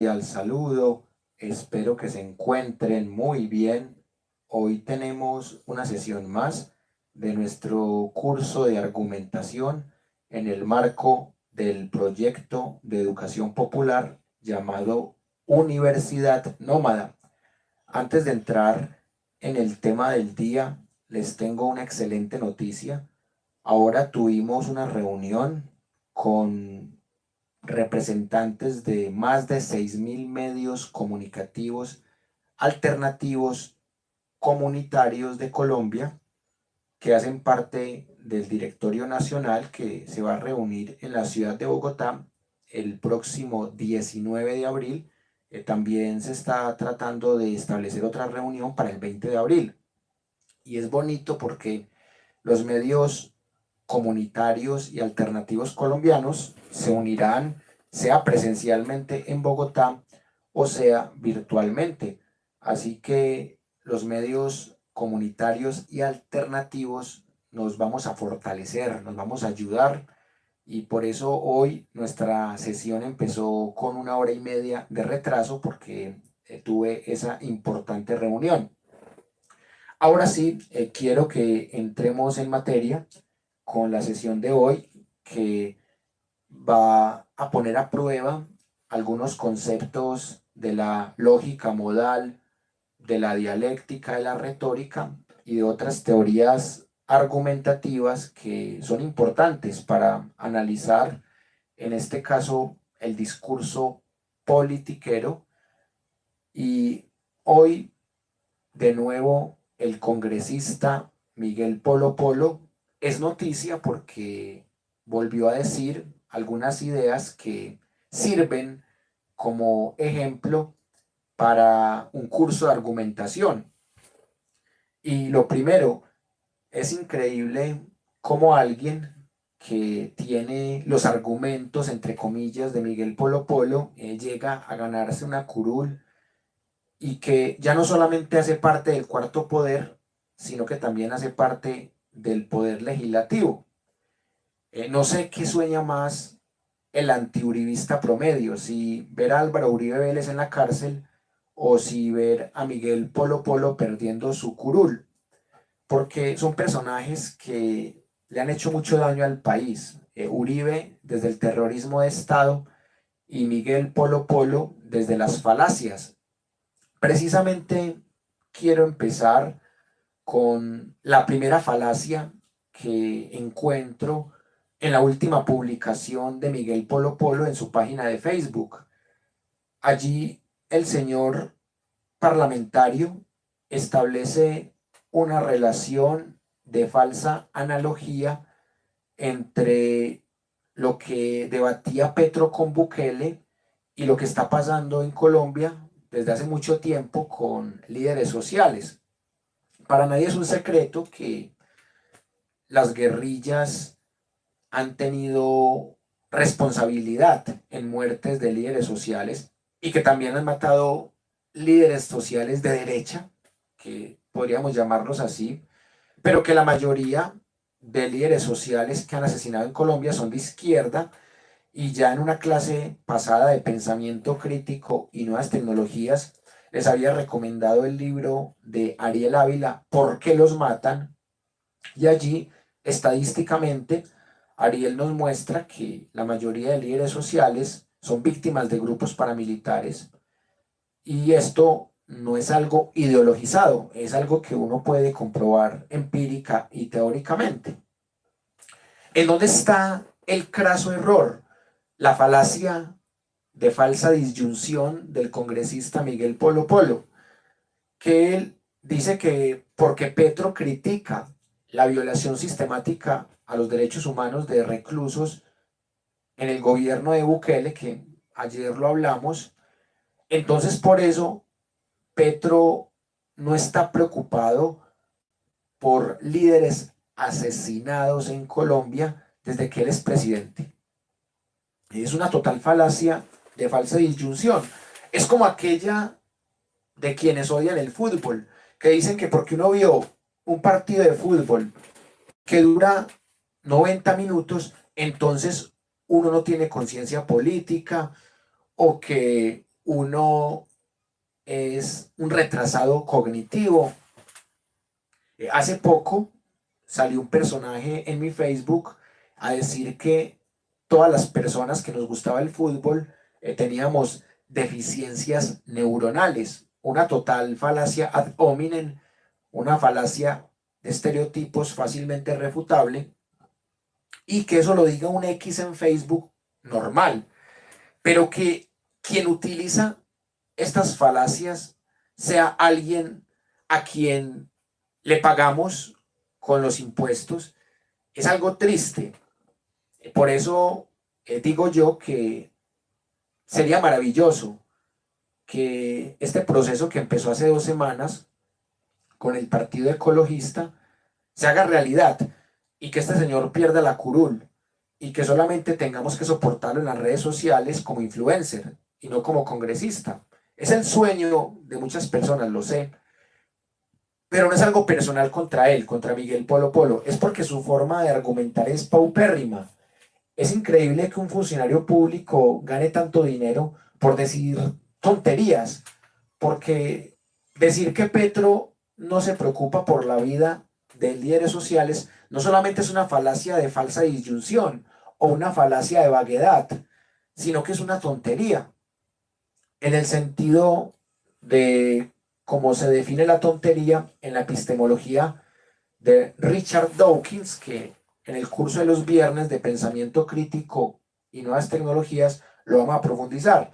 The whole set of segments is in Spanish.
Al saludo, espero que se encuentren muy bien. Hoy tenemos una sesión más de nuestro curso de argumentación en el marco del proyecto de educación popular llamado Universidad Nómada. Antes de entrar en el tema del día, les tengo una excelente noticia. Ahora tuvimos una reunión con representantes de más de 6.000 medios comunicativos alternativos comunitarios de Colombia que hacen parte del directorio nacional que se va a reunir en la ciudad de Bogotá el próximo 19 de abril. También se está tratando de establecer otra reunión para el 20 de abril. Y es bonito porque los medios comunitarios y alternativos colombianos se unirán, sea presencialmente en Bogotá o sea virtualmente. Así que los medios comunitarios y alternativos nos vamos a fortalecer, nos vamos a ayudar, y por eso hoy nuestra sesión empezó con 1 hora y media de retraso porque tuve esa importante reunión. Ahora sí, quiero que entremos en materia con la sesión de hoy, que va a poner a prueba algunos conceptos de la lógica modal, de la dialéctica, de la retórica y de otras teorías argumentativas que son importantes para analizar, en este caso, el discurso politiquero. Y hoy, de nuevo, el congresista Miguel Polo Polo es noticia porque volvió a decir algunas ideas que sirven como ejemplo para un curso de argumentación. Y lo primero, es increíble cómo alguien que tiene los argumentos, entre comillas, de Miguel Polo Polo, llega a ganarse una curul, y que ya no solamente hace parte del cuarto poder, sino que también hace parte del poder legislativo. No sé qué sueña más el antiuribista promedio, si ver a Álvaro Uribe Vélez en la cárcel o si ver a Miguel Polo Polo perdiendo su curul, porque son personajes que le han hecho mucho daño al país. Uribe desde el terrorismo de Estado y Miguel Polo Polo desde las falacias. Precisamente quiero empezar con la primera falacia que encuentro en la última publicación de Miguel Polo Polo en su página de Facebook. Allí el señor parlamentario establece una relación de falsa analogía entre lo que debatía Petro con Bukele y lo que está pasando en Colombia desde hace mucho tiempo con líderes sociales. Para nadie es un secreto que las guerrillas han tenido responsabilidad en muertes de líderes sociales y que también han matado líderes sociales de derecha, que podríamos llamarlos así, pero que la mayoría de líderes sociales que han asesinado en Colombia son de izquierda. Y ya en una clase pasada de pensamiento crítico y nuevas tecnologías, les había recomendado el libro de Ariel Ávila, ¿Por qué los matan? Y allí, estadísticamente, Ariel nos muestra que la mayoría de líderes sociales son víctimas de grupos paramilitares, y esto no es algo ideologizado, es algo que uno puede comprobar empírica y teóricamente. ¿En dónde está el craso error? La falacia de falsa disyunción del congresista Miguel Polo Polo, que él dice que porque Petro critica la violación sistemática a los derechos humanos de reclusos en el gobierno de Bukele, que ayer lo hablamos, entonces por eso Petro no está preocupado por líderes asesinados en Colombia desde que él es presidente. Es una total falacia de falsa disyunción. Es como aquella de quienes odian el fútbol, que dicen que porque uno vio un partido de fútbol que dura 90 minutos, entonces uno no tiene conciencia política, o que uno es un retrasado cognitivo. Hace poco salió un personaje en mi Facebook a decir que todas las personas que nos gustaba el fútbol teníamos deficiencias neuronales, una total falacia ad hominem, una falacia de estereotipos fácilmente refutable, y que eso lo diga un X en Facebook normal, pero que quien utiliza estas falacias sea alguien a quien le pagamos con los impuestos, es algo triste. Por eso digo yo que sería maravilloso que este proceso que empezó hace 2 semanas con el Partido Ecologista se haga realidad y que este señor pierda la curul y que solamente tengamos que soportarlo en las redes sociales como influencer y no como congresista. Es el sueño de muchas personas, lo sé, pero no es algo personal contra él, contra Miguel Polo Polo, es porque su forma de argumentar es paupérrima. Es increíble que un funcionario público gane tanto dinero por decir tonterías, porque decir que Petro no se preocupa por la vida de líderes sociales no solamente es una falacia de falsa disyunción o una falacia de vaguedad, sino que es una tontería, en el sentido de cómo se define la tontería en la epistemología de Richard Dawkins, que en el curso de los viernes de pensamiento crítico y nuevas tecnologías lo vamos a profundizar.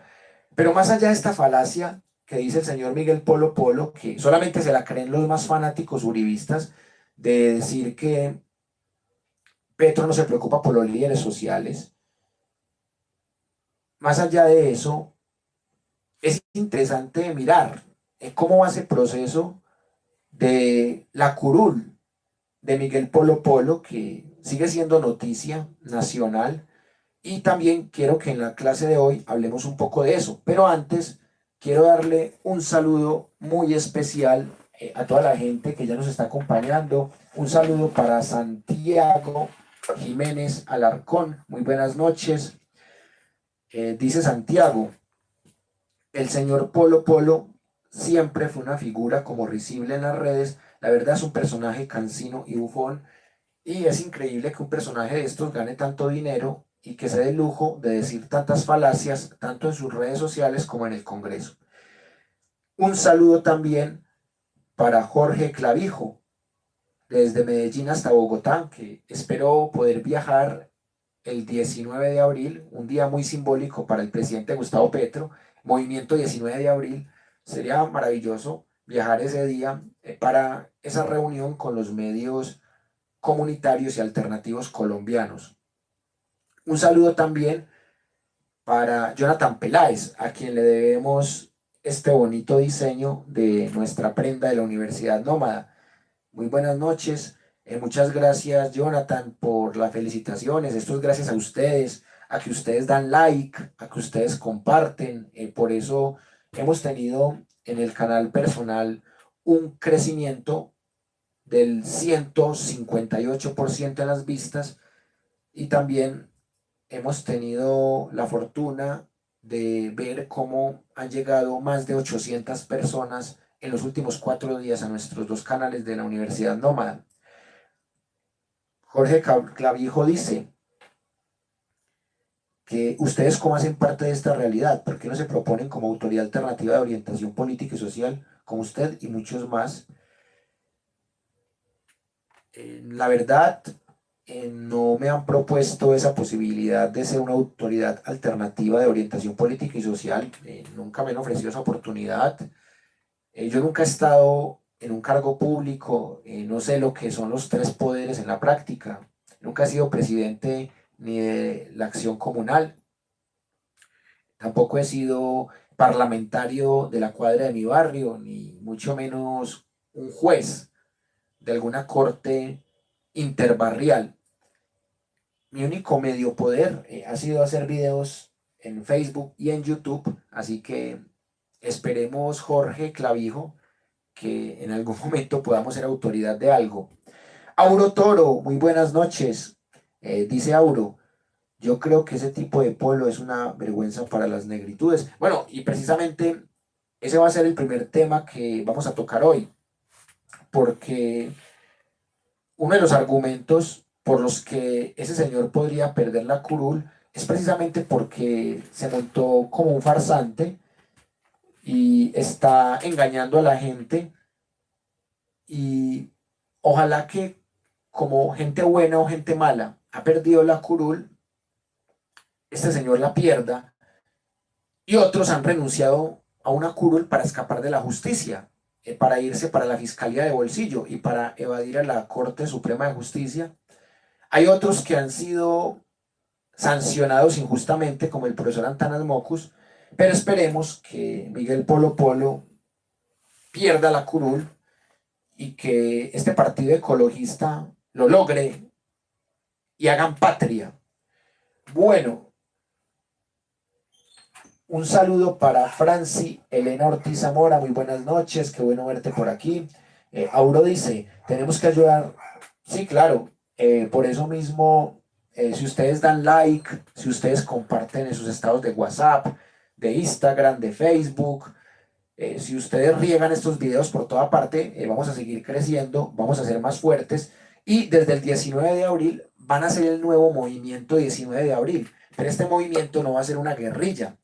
Pero más allá de esta falacia que dice el señor Miguel Polo Polo, que solamente se la creen los más fanáticos uribistas, de decir que Petro no se preocupa por los líderes sociales, más allá de eso, es interesante mirar cómo va ese proceso de la curul de Miguel Polo Polo, que sigue siendo noticia nacional, y también quiero que en la clase de hoy hablemos un poco de eso. Pero antes quiero darle un saludo muy especial a toda la gente que ya nos está acompañando. Un saludo para Santiago Jiménez Alarcón. Muy buenas noches. Dice Santiago, el señor Polo Polo siempre fue una figura como risible en las redes. La verdad es un personaje cansino y bufón. Y es increíble que un personaje de estos gane tanto dinero y que se dé el lujo de decir tantas falacias, tanto en sus redes sociales como en el Congreso. Un saludo también para Jorge Clavijo, desde Medellín hasta Bogotá, que espero poder viajar el 19 de abril, un día muy simbólico para el presidente Gustavo Petro, movimiento 19 de abril. Sería maravilloso viajar ese día para esa reunión con los medios comunitarios y alternativos colombianos. Un saludo también para Jonathan Peláez, a quien le debemos este bonito diseño de nuestra prenda de la Universidad Nómada. Muy buenas noches, muchas gracias Jonathan por las felicitaciones, esto es gracias a ustedes, a que ustedes dan like, a que ustedes comparten, por eso hemos tenido en el canal personal un crecimiento del 158% en las vistas, y también hemos tenido la fortuna de ver cómo han llegado más de 800 personas en los últimos 4 días a nuestros 2 canales de la Universidad Nómada. Jorge Clavijo dice que ustedes cómo hacen parte de esta realidad, ¿por qué no se proponen como autoridad alternativa de orientación política y social como usted y muchos más? La verdad, no me han propuesto esa posibilidad de ser una autoridad alternativa de orientación política y social. Nunca me han ofrecido esa oportunidad. Yo nunca he estado en un cargo público, no sé lo que son los 3 poderes en la práctica. Nunca he sido presidente ni de la acción comunal. Tampoco he sido parlamentario de la cuadra de mi barrio, ni mucho menos un juez de alguna corte interbarrial. Mi único medio poder ha sido hacer videos en Facebook y en YouTube, así que esperemos, Jorge Clavijo, que en algún momento podamos ser autoridad de algo. Auro Toro, muy buenas noches. Dice Auro, Yo creo que ese tipo de polo es una vergüenza para las negritudes. Bueno, y precisamente ese va a ser el primer tema que vamos a tocar hoy, porque uno de los argumentos por los que ese señor podría perder la curul es precisamente porque se montó como un farsante y está engañando a la gente, y ojalá que, como gente buena o gente mala ha perdido la curul, este señor la pierda, y otros han renunciado a una curul para escapar de la justicia, para irse para la Fiscalía de Bolsillo y para evadir a la Corte Suprema de Justicia. Hay otros que han sido sancionados injustamente, como el profesor Antanas Mocus, pero esperemos que Miguel Polo Polo pierda la curul y que este partido ecologista lo logre y hagan patria. Bueno, un saludo para Franci Elena Ortiz Zamora, muy buenas noches, qué bueno verte por aquí. Auro dice, tenemos que ayudar, sí, claro, por eso mismo, si ustedes dan like, si ustedes comparten en sus estados de WhatsApp, de Instagram, de Facebook, si ustedes riegan estos videos por toda parte, vamos a seguir creciendo, vamos a ser más fuertes, y desde el 19 de abril van a ser el nuevo movimiento 19 de abril, pero este movimiento no va a ser una guerrilla,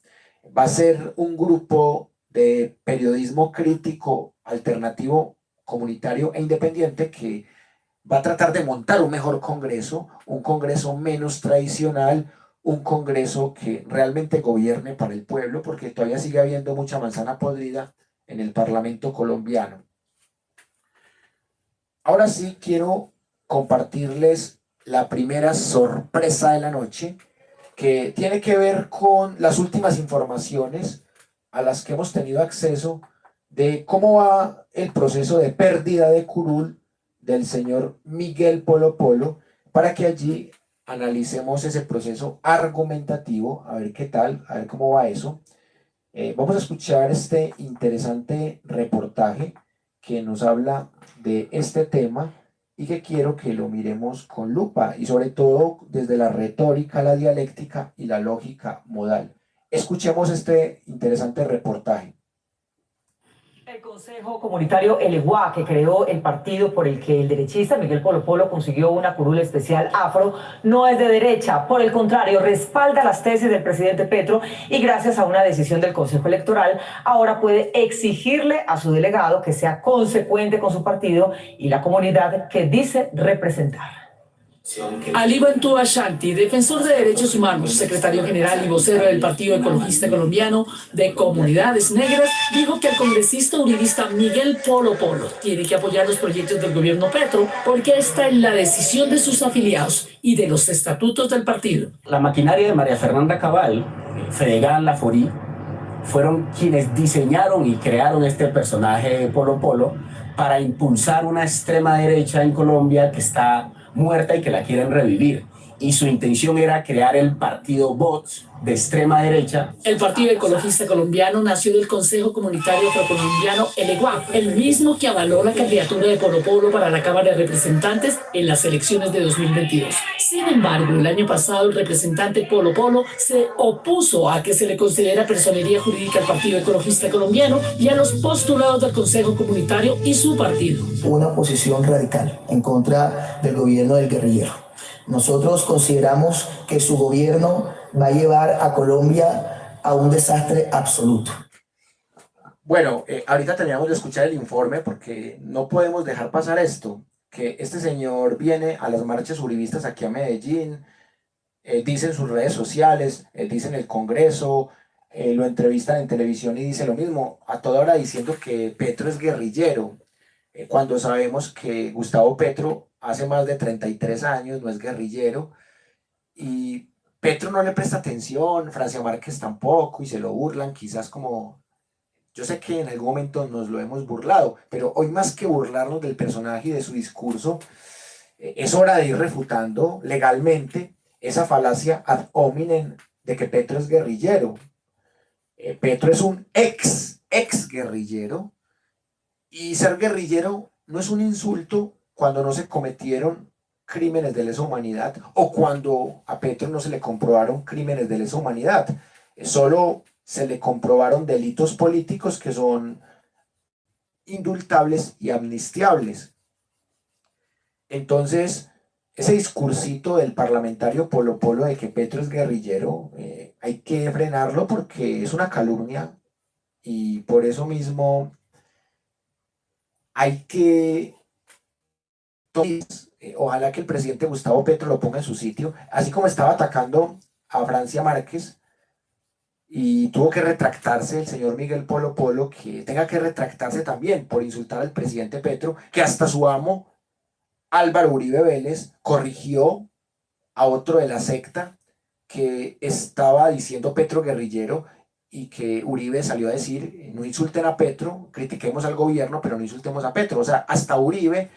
va a ser un grupo de periodismo crítico, alternativo, comunitario e independiente que va a tratar de montar un mejor Congreso, un Congreso menos tradicional, un Congreso que realmente gobierne para el pueblo, porque todavía sigue habiendo mucha manzana podrida en el Parlamento colombiano. Ahora sí quiero compartirles la primera sorpresa de la noche, que tiene que ver con las últimas informaciones a las que hemos tenido acceso de cómo va el proceso de pérdida de curul del señor Miguel Polo Polo, para que allí analicemos ese proceso argumentativo, a ver qué tal, a ver cómo va eso. Vamos a escuchar este interesante reportaje que nos habla de este tema y que quiero que lo miremos con lupa y sobre todo desde la retórica, la dialéctica y la lógica modal. Escuchemos este interesante reportaje. El Consejo Comunitario Eleguá, que creó el partido por el que el derechista Miguel Polo Polo consiguió una curul especial afro, no es de derecha. Por el contrario, respalda las tesis del presidente Petro y gracias a una decisión del Consejo Electoral, ahora puede exigirle a su delegado que sea consecuente con su partido y la comunidad que dice representar. Ali Bantu Ashanti, defensor de derechos humanos, secretario general y vocero del Partido Ecologista Colombiano de Comunidades Negras, dijo que el congresista uribista Miguel Polo Polo tiene que apoyar los proyectos del gobierno Petro porque está en la decisión de sus afiliados y de los estatutos del partido. La maquinaria de María Fernanda Cabal, Fedegan Laforí, fueron quienes diseñaron y crearon este personaje Polo Polo para impulsar una extrema derecha en Colombia que está muerta y que la quieren revivir. Y su intención era crear el partido Vox de extrema derecha. El Partido Ecologista Colombiano nació del Consejo Comunitario Afrocolombiano Eleguá, el mismo que avaló la candidatura de Polo Polo para la Cámara de Representantes en las elecciones de 2022. Sin embargo, el año pasado el representante Polo Polo se opuso a que se le considera personería jurídica al Partido Ecologista Colombiano y a los postulados del Consejo Comunitario y su partido. Una posición radical en contra del gobierno del guerrillero. Nosotros consideramos que su gobierno va a llevar a Colombia a un desastre absoluto. Bueno, ahorita teníamos de escuchar el informe porque no podemos dejar pasar esto, que este señor viene a las marchas uribistas aquí a Medellín, dice en sus redes sociales, dice en el Congreso, lo entrevistan en televisión y dice lo mismo, a toda hora diciendo que Petro es guerrillero, cuando sabemos que Gustavo Petro hace más de 33 años no es guerrillero, y Petro no le presta atención, Francia Márquez tampoco, y se lo burlan, quizás como, yo sé que en algún momento nos lo hemos burlado, pero hoy más que burlarnos del personaje y de su discurso, es hora de ir refutando legalmente esa falacia ad hominem de que Petro es guerrillero. Petro es un ex guerrillero, y ser guerrillero no es un insulto cuando no se cometieron crímenes de lesa humanidad o cuando a Petro no se le comprobaron crímenes de lesa humanidad. Solo se le comprobaron delitos políticos que son indultables y amnistiables. Entonces, ese discursito del parlamentario Polo Polo de que Petro es guerrillero, hay que frenarlo porque es una calumnia y por eso mismo hay que... ojalá que el presidente Gustavo Petro lo ponga en su sitio, así como estaba atacando a Francia Márquez y tuvo que retractarse el señor Miguel Polo Polo, que tenga que retractarse también por insultar al presidente Petro, que hasta su amo Álvaro Uribe Vélez corrigió a otro de la secta que estaba diciendo Petro guerrillero y que Uribe salió a decir, no insulten a Petro, critiquemos al gobierno, pero no insultemos a Petro. O sea, hasta Uribe,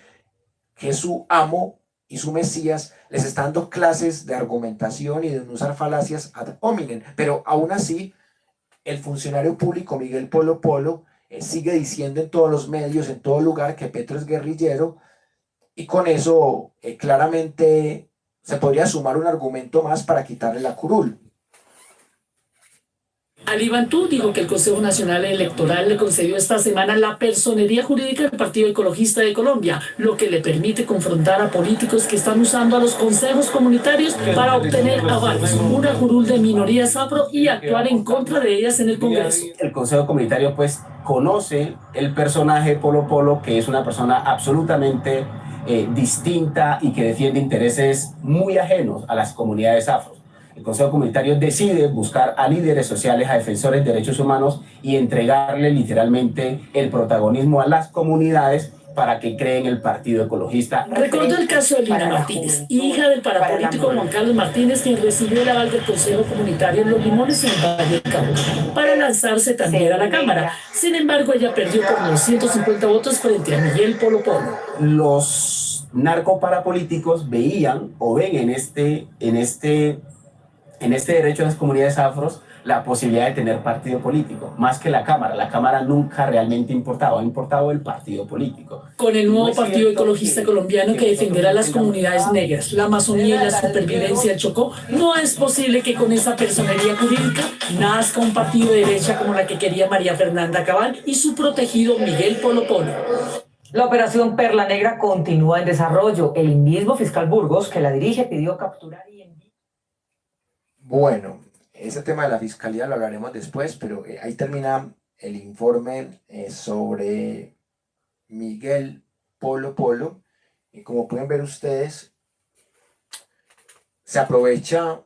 que es su amo y su Mesías, les está dando clases de argumentación y de no usar falacias ad hominem, pero aún así el funcionario público Miguel Polo Polo sigue diciendo en todos los medios, en todo lugar, que Petro es guerrillero, y con eso claramente se podría sumar un argumento más para quitarle la curul. Ali Bantú dijo que el Consejo Nacional Electoral le concedió esta semana la personería jurídica del Partido Ecologista de Colombia, lo que le permite confrontar a políticos que están usando a los consejos comunitarios para obtener avales, una curul de minorías afro y actuar en contra de ellas en el Congreso. El Consejo Comunitario pues conoce el personaje Polo Polo, que es una persona absolutamente distinta y que defiende intereses muy ajenos a las comunidades afro. El Consejo Comunitario decide buscar a líderes sociales, a defensores de derechos humanos y entregarle literalmente el protagonismo a las comunidades para que creen el Partido Ecologista. Recordó el caso de Lina Martínez, hija del parapolítico Juan Carlos Martínez, quien recibió el aval del Consejo Comunitario en Los Limones, en Valle del Cauca, para lanzarse también a la Cámara. Sin embargo, ella perdió por 950 votos frente a Miguel Polo Polo. Los narcoparapolíticos veían o ven en este derecho a las comunidades afros la posibilidad de tener partido político, más que la Cámara. La Cámara nunca realmente ha importado el partido político. Con el nuevo Partido Ecologista Colombiano que defenderá las comunidades negras, la Amazonía y la supervivencia del Chocó, no es posible que con esa personería jurídica nazca un partido de derecha como la que quería María Fernanda Cabal y su protegido Miguel Polo Polo. La operación Perla Negra continúa en desarrollo. El mismo fiscal Burgos, que la dirige, pidió capturar y enviar. Bueno, ese tema de la fiscalía lo hablaremos después, pero ahí termina el informe sobre Miguel Polo Polo. Y como pueden ver ustedes, se aprovecha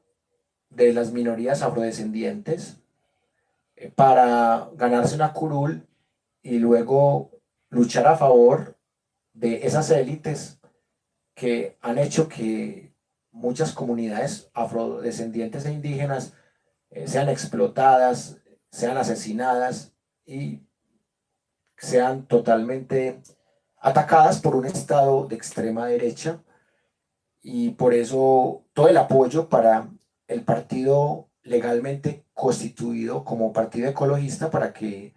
de las minorías afrodescendientes para ganarse una curul y luego luchar a favor de esas élites que han hecho que muchas comunidades afrodescendientes e indígenas sean explotadas, sean asesinadas y sean totalmente atacadas por un Estado de extrema derecha. Y por eso todo el apoyo para el partido legalmente constituido como partido ecologista para que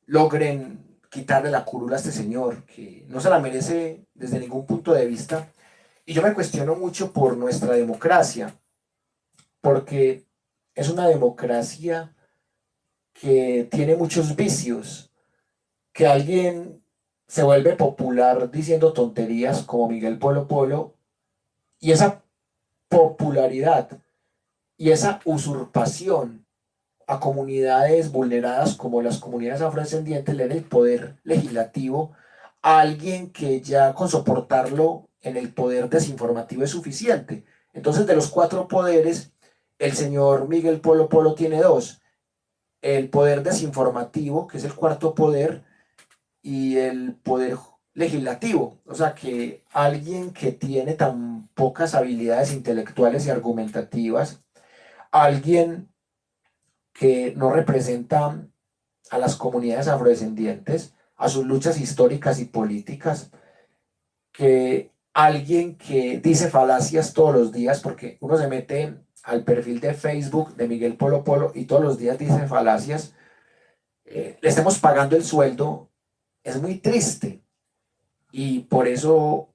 logren quitarle la curul a este señor, que no se la merece desde ningún punto de vista. Y yo me cuestiono mucho por nuestra democracia, porque es una democracia que tiene muchos vicios, que alguien se vuelve popular diciendo tonterías como Miguel Polo Polo, y esa popularidad y esa usurpación a comunidades vulneradas como las comunidades afrodescendientes le da el poder legislativo a alguien que ya con soportarlo en el poder desinformativo es suficiente. Entonces, de los 4 poderes, el señor Miguel Polo Polo tiene 2: el poder desinformativo, que es el 4.º poder, y el poder legislativo. O sea, que alguien que tiene tan pocas habilidades intelectuales y argumentativas, alguien que no representa a las comunidades afrodescendientes, a sus luchas históricas y políticas, que alguien que dice falacias todos los días, porque uno se mete al perfil de Facebook de Miguel Polo Polo y todos los días dice falacias, le estemos pagando el sueldo, es muy triste. Y por eso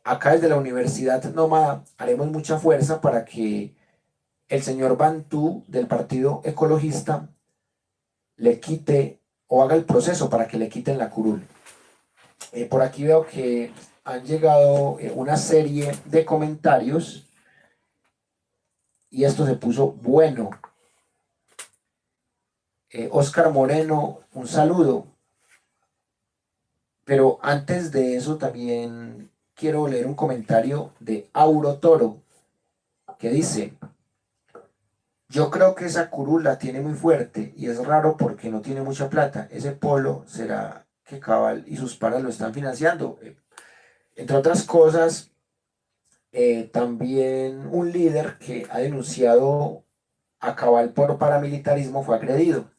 acá desde la Universidad Nómada haremos mucha fuerza para que el señor Bantú del Partido Ecologista le quite o haga el proceso para que le quiten la curul. Por aquí veo que han llegado una serie de comentarios y esto se puso bueno. Oscar Moreno, un saludo. Pero antes de eso también quiero leer un comentario de Auro Toro que dice: yo creo que esa curul la tiene muy fuerte y es raro porque no tiene mucha plata. Ese polo, ¿será que Cabal y sus paras lo están financiando? Entre otras cosas, también un líder que ha denunciado a Cabal por paramilitarismo fue agredido.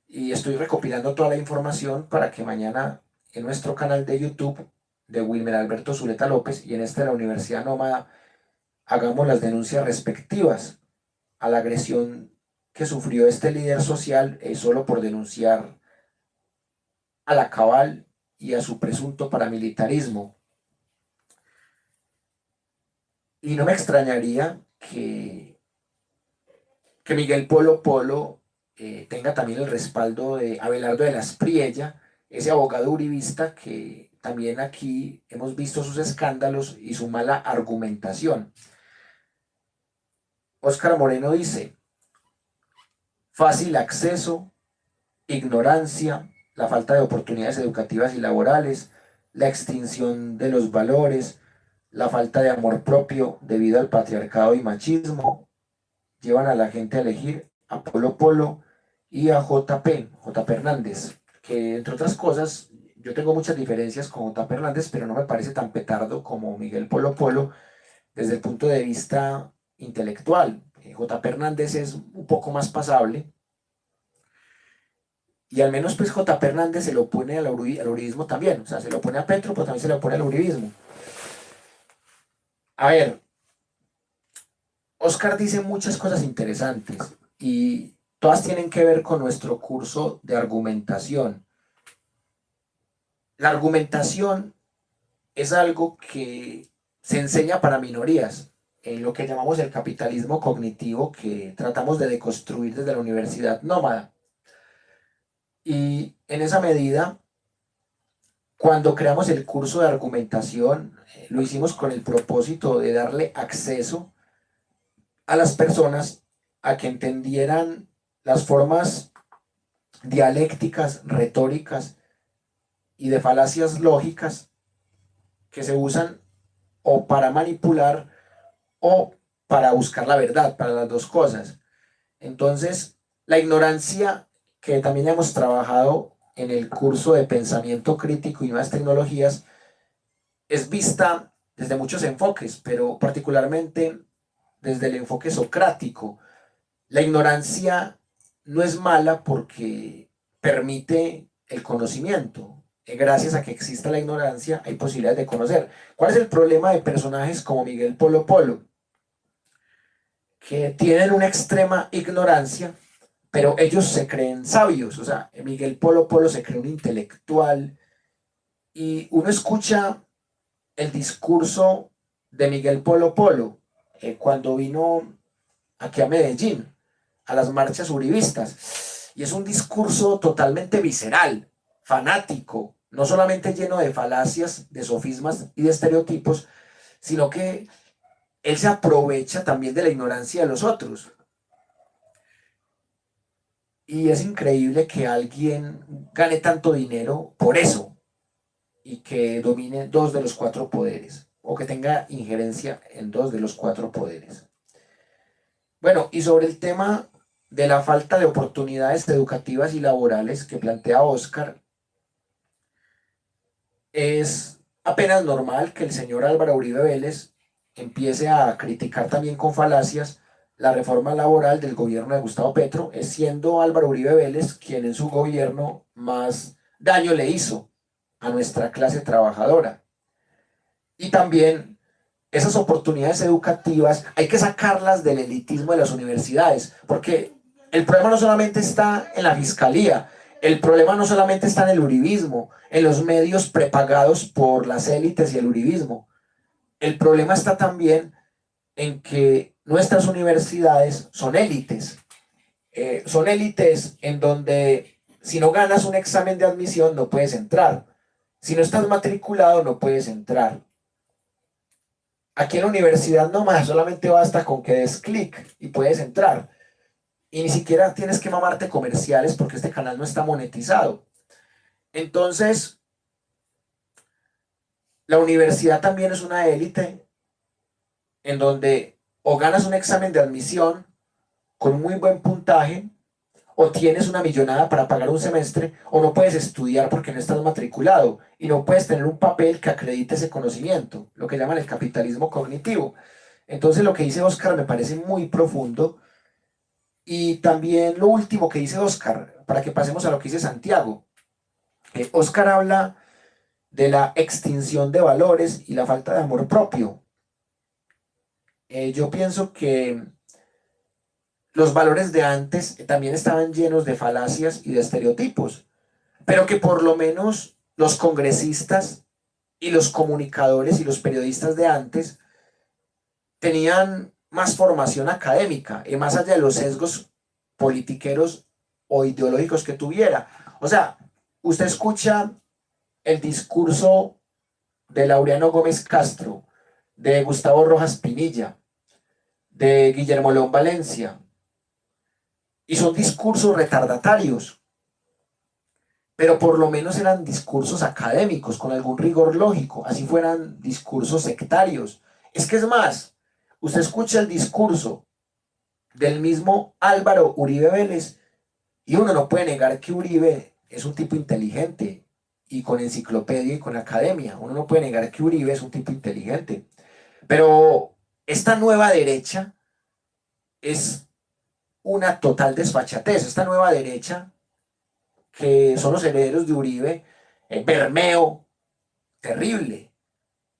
Y estoy recopilando toda la información para que mañana en nuestro canal de YouTube de Wilmer Alberto Zuleta López y en este de la Universidad Nómada hagamos las denuncias respectivas a la agresión que sufrió este líder social solo por denunciar a la Cabal y a su presunto paramilitarismo. Y no me extrañaría que Miguel Polo Polo tenga también el respaldo de Abelardo de la Espriella, ese abogado uribista que también aquí hemos visto sus escándalos y su mala argumentación. Óscar Moreno dice: fácil acceso, ignorancia, la falta de oportunidades educativas y laborales, la extinción de los valores, la falta de amor propio debido al patriarcado y machismo, llevan a la gente a elegir a Polo Polo y a JP Hernández, que entre otras cosas, yo tengo muchas diferencias con JP Hernández, pero no me parece tan petardo como Miguel Polo Polo desde el punto de vista intelectual. JP Hernández es un poco más pasable y al menos pues JP Hernández se lo pone al uribismo también, o sea, se lo pone a Petro, pero también se lo pone al uribismo. A ver, Oscar dice muchas cosas interesantes y todas tienen que ver con nuestro curso de argumentación. La argumentación es algo que se enseña para minorías, en lo que llamamos el capitalismo cognitivo, que tratamos de deconstruir desde la Universidad Nómada. Y en esa medida, cuando creamos el curso de argumentación, lo hicimos con el propósito de darle acceso a las personas a que entendieran las formas dialécticas, retóricas y de falacias lógicas que se usan o para manipular o para buscar la verdad, para las dos cosas. Entonces, la ignorancia, que también hemos trabajado en el curso de pensamiento crítico y nuevas tecnologías, es vista desde muchos enfoques, pero particularmente desde el enfoque socrático. La ignorancia no es mala porque permite el conocimiento. Gracias a que exista la ignorancia hay posibilidades de conocer. ¿Cuál es el problema de personajes como Miguel Polo Polo? Que tienen una extrema ignorancia, pero ellos se creen sabios. O sea, Miguel Polo Polo se cree un intelectual y uno escucha el discurso de Miguel Polo Polo cuando vino aquí a Medellín a las marchas uribistas, y es un discurso totalmente visceral, fanático, no solamente lleno de falacias, de sofismas y de estereotipos, sino que él se aprovecha también de la ignorancia de los otros. Y es increíble que alguien gane tanto dinero por eso y que domine 2 de los 4 poderes o que tenga injerencia en 2 de los 4 poderes. Bueno, y sobre el tema de la falta de oportunidades educativas y laborales que plantea Óscar, es apenas normal que el señor Álvaro Uribe Vélez empiece a criticar también con falacias la reforma laboral del gobierno de Gustavo Petro, siendo Álvaro Uribe Vélez quien en su gobierno más daño le hizo a nuestra clase trabajadora. Y también esas oportunidades educativas hay que sacarlas del elitismo de las universidades, porque el problema no solamente está en la fiscalía, el problema no solamente está en el uribismo, en los medios prepagados por las élites y el uribismo. el problema está también en que nuestras universidades son élites. Son élites en donde si no ganas un examen de admisión no puedes entrar. Si no estás matriculado no puedes entrar. Aquí en la universidad nomás solamente basta con que des clic y puedes entrar. Y ni siquiera tienes que mamarte comerciales porque este canal no está monetizado. Entonces, la universidad también es una élite en donde o ganas un examen de admisión con muy buen puntaje, o tienes una millonada para pagar un semestre, o no puedes estudiar porque no estás matriculado y no puedes tener un papel que acredite ese conocimiento, lo que llaman el capitalismo cognitivo. Entonces lo que dice Oscar me parece muy profundo, y también lo último que dice Oscar, para que pasemos a lo que dice Santiago. Oscar habla de la extinción de valores y la falta de amor propio. Yo pienso que los valores de antes también estaban llenos de falacias y de estereotipos, pero que por lo menos los congresistas y los comunicadores y los periodistas de antes tenían más formación académica y más allá de los sesgos politiqueros o ideológicos que tuviera. O sea, usted escucha el discurso de Laureano Gómez Castro, de Gustavo Rojas Pinilla, de Guillermo León Valencia, y son discursos retardatarios, pero por lo menos eran discursos académicos, con algún rigor lógico, así fueran discursos sectarios. Es que es más, usted escucha el discurso del mismo Álvaro Uribe Vélez, y uno no puede negar que Uribe es un tipo inteligente, y con enciclopedia y con academia, uno no puede negar que Uribe es un tipo inteligente, pero esta nueva derecha es una total desfachatez. Esta nueva derecha, que son los herederos de Uribe, Bermeo, terrible,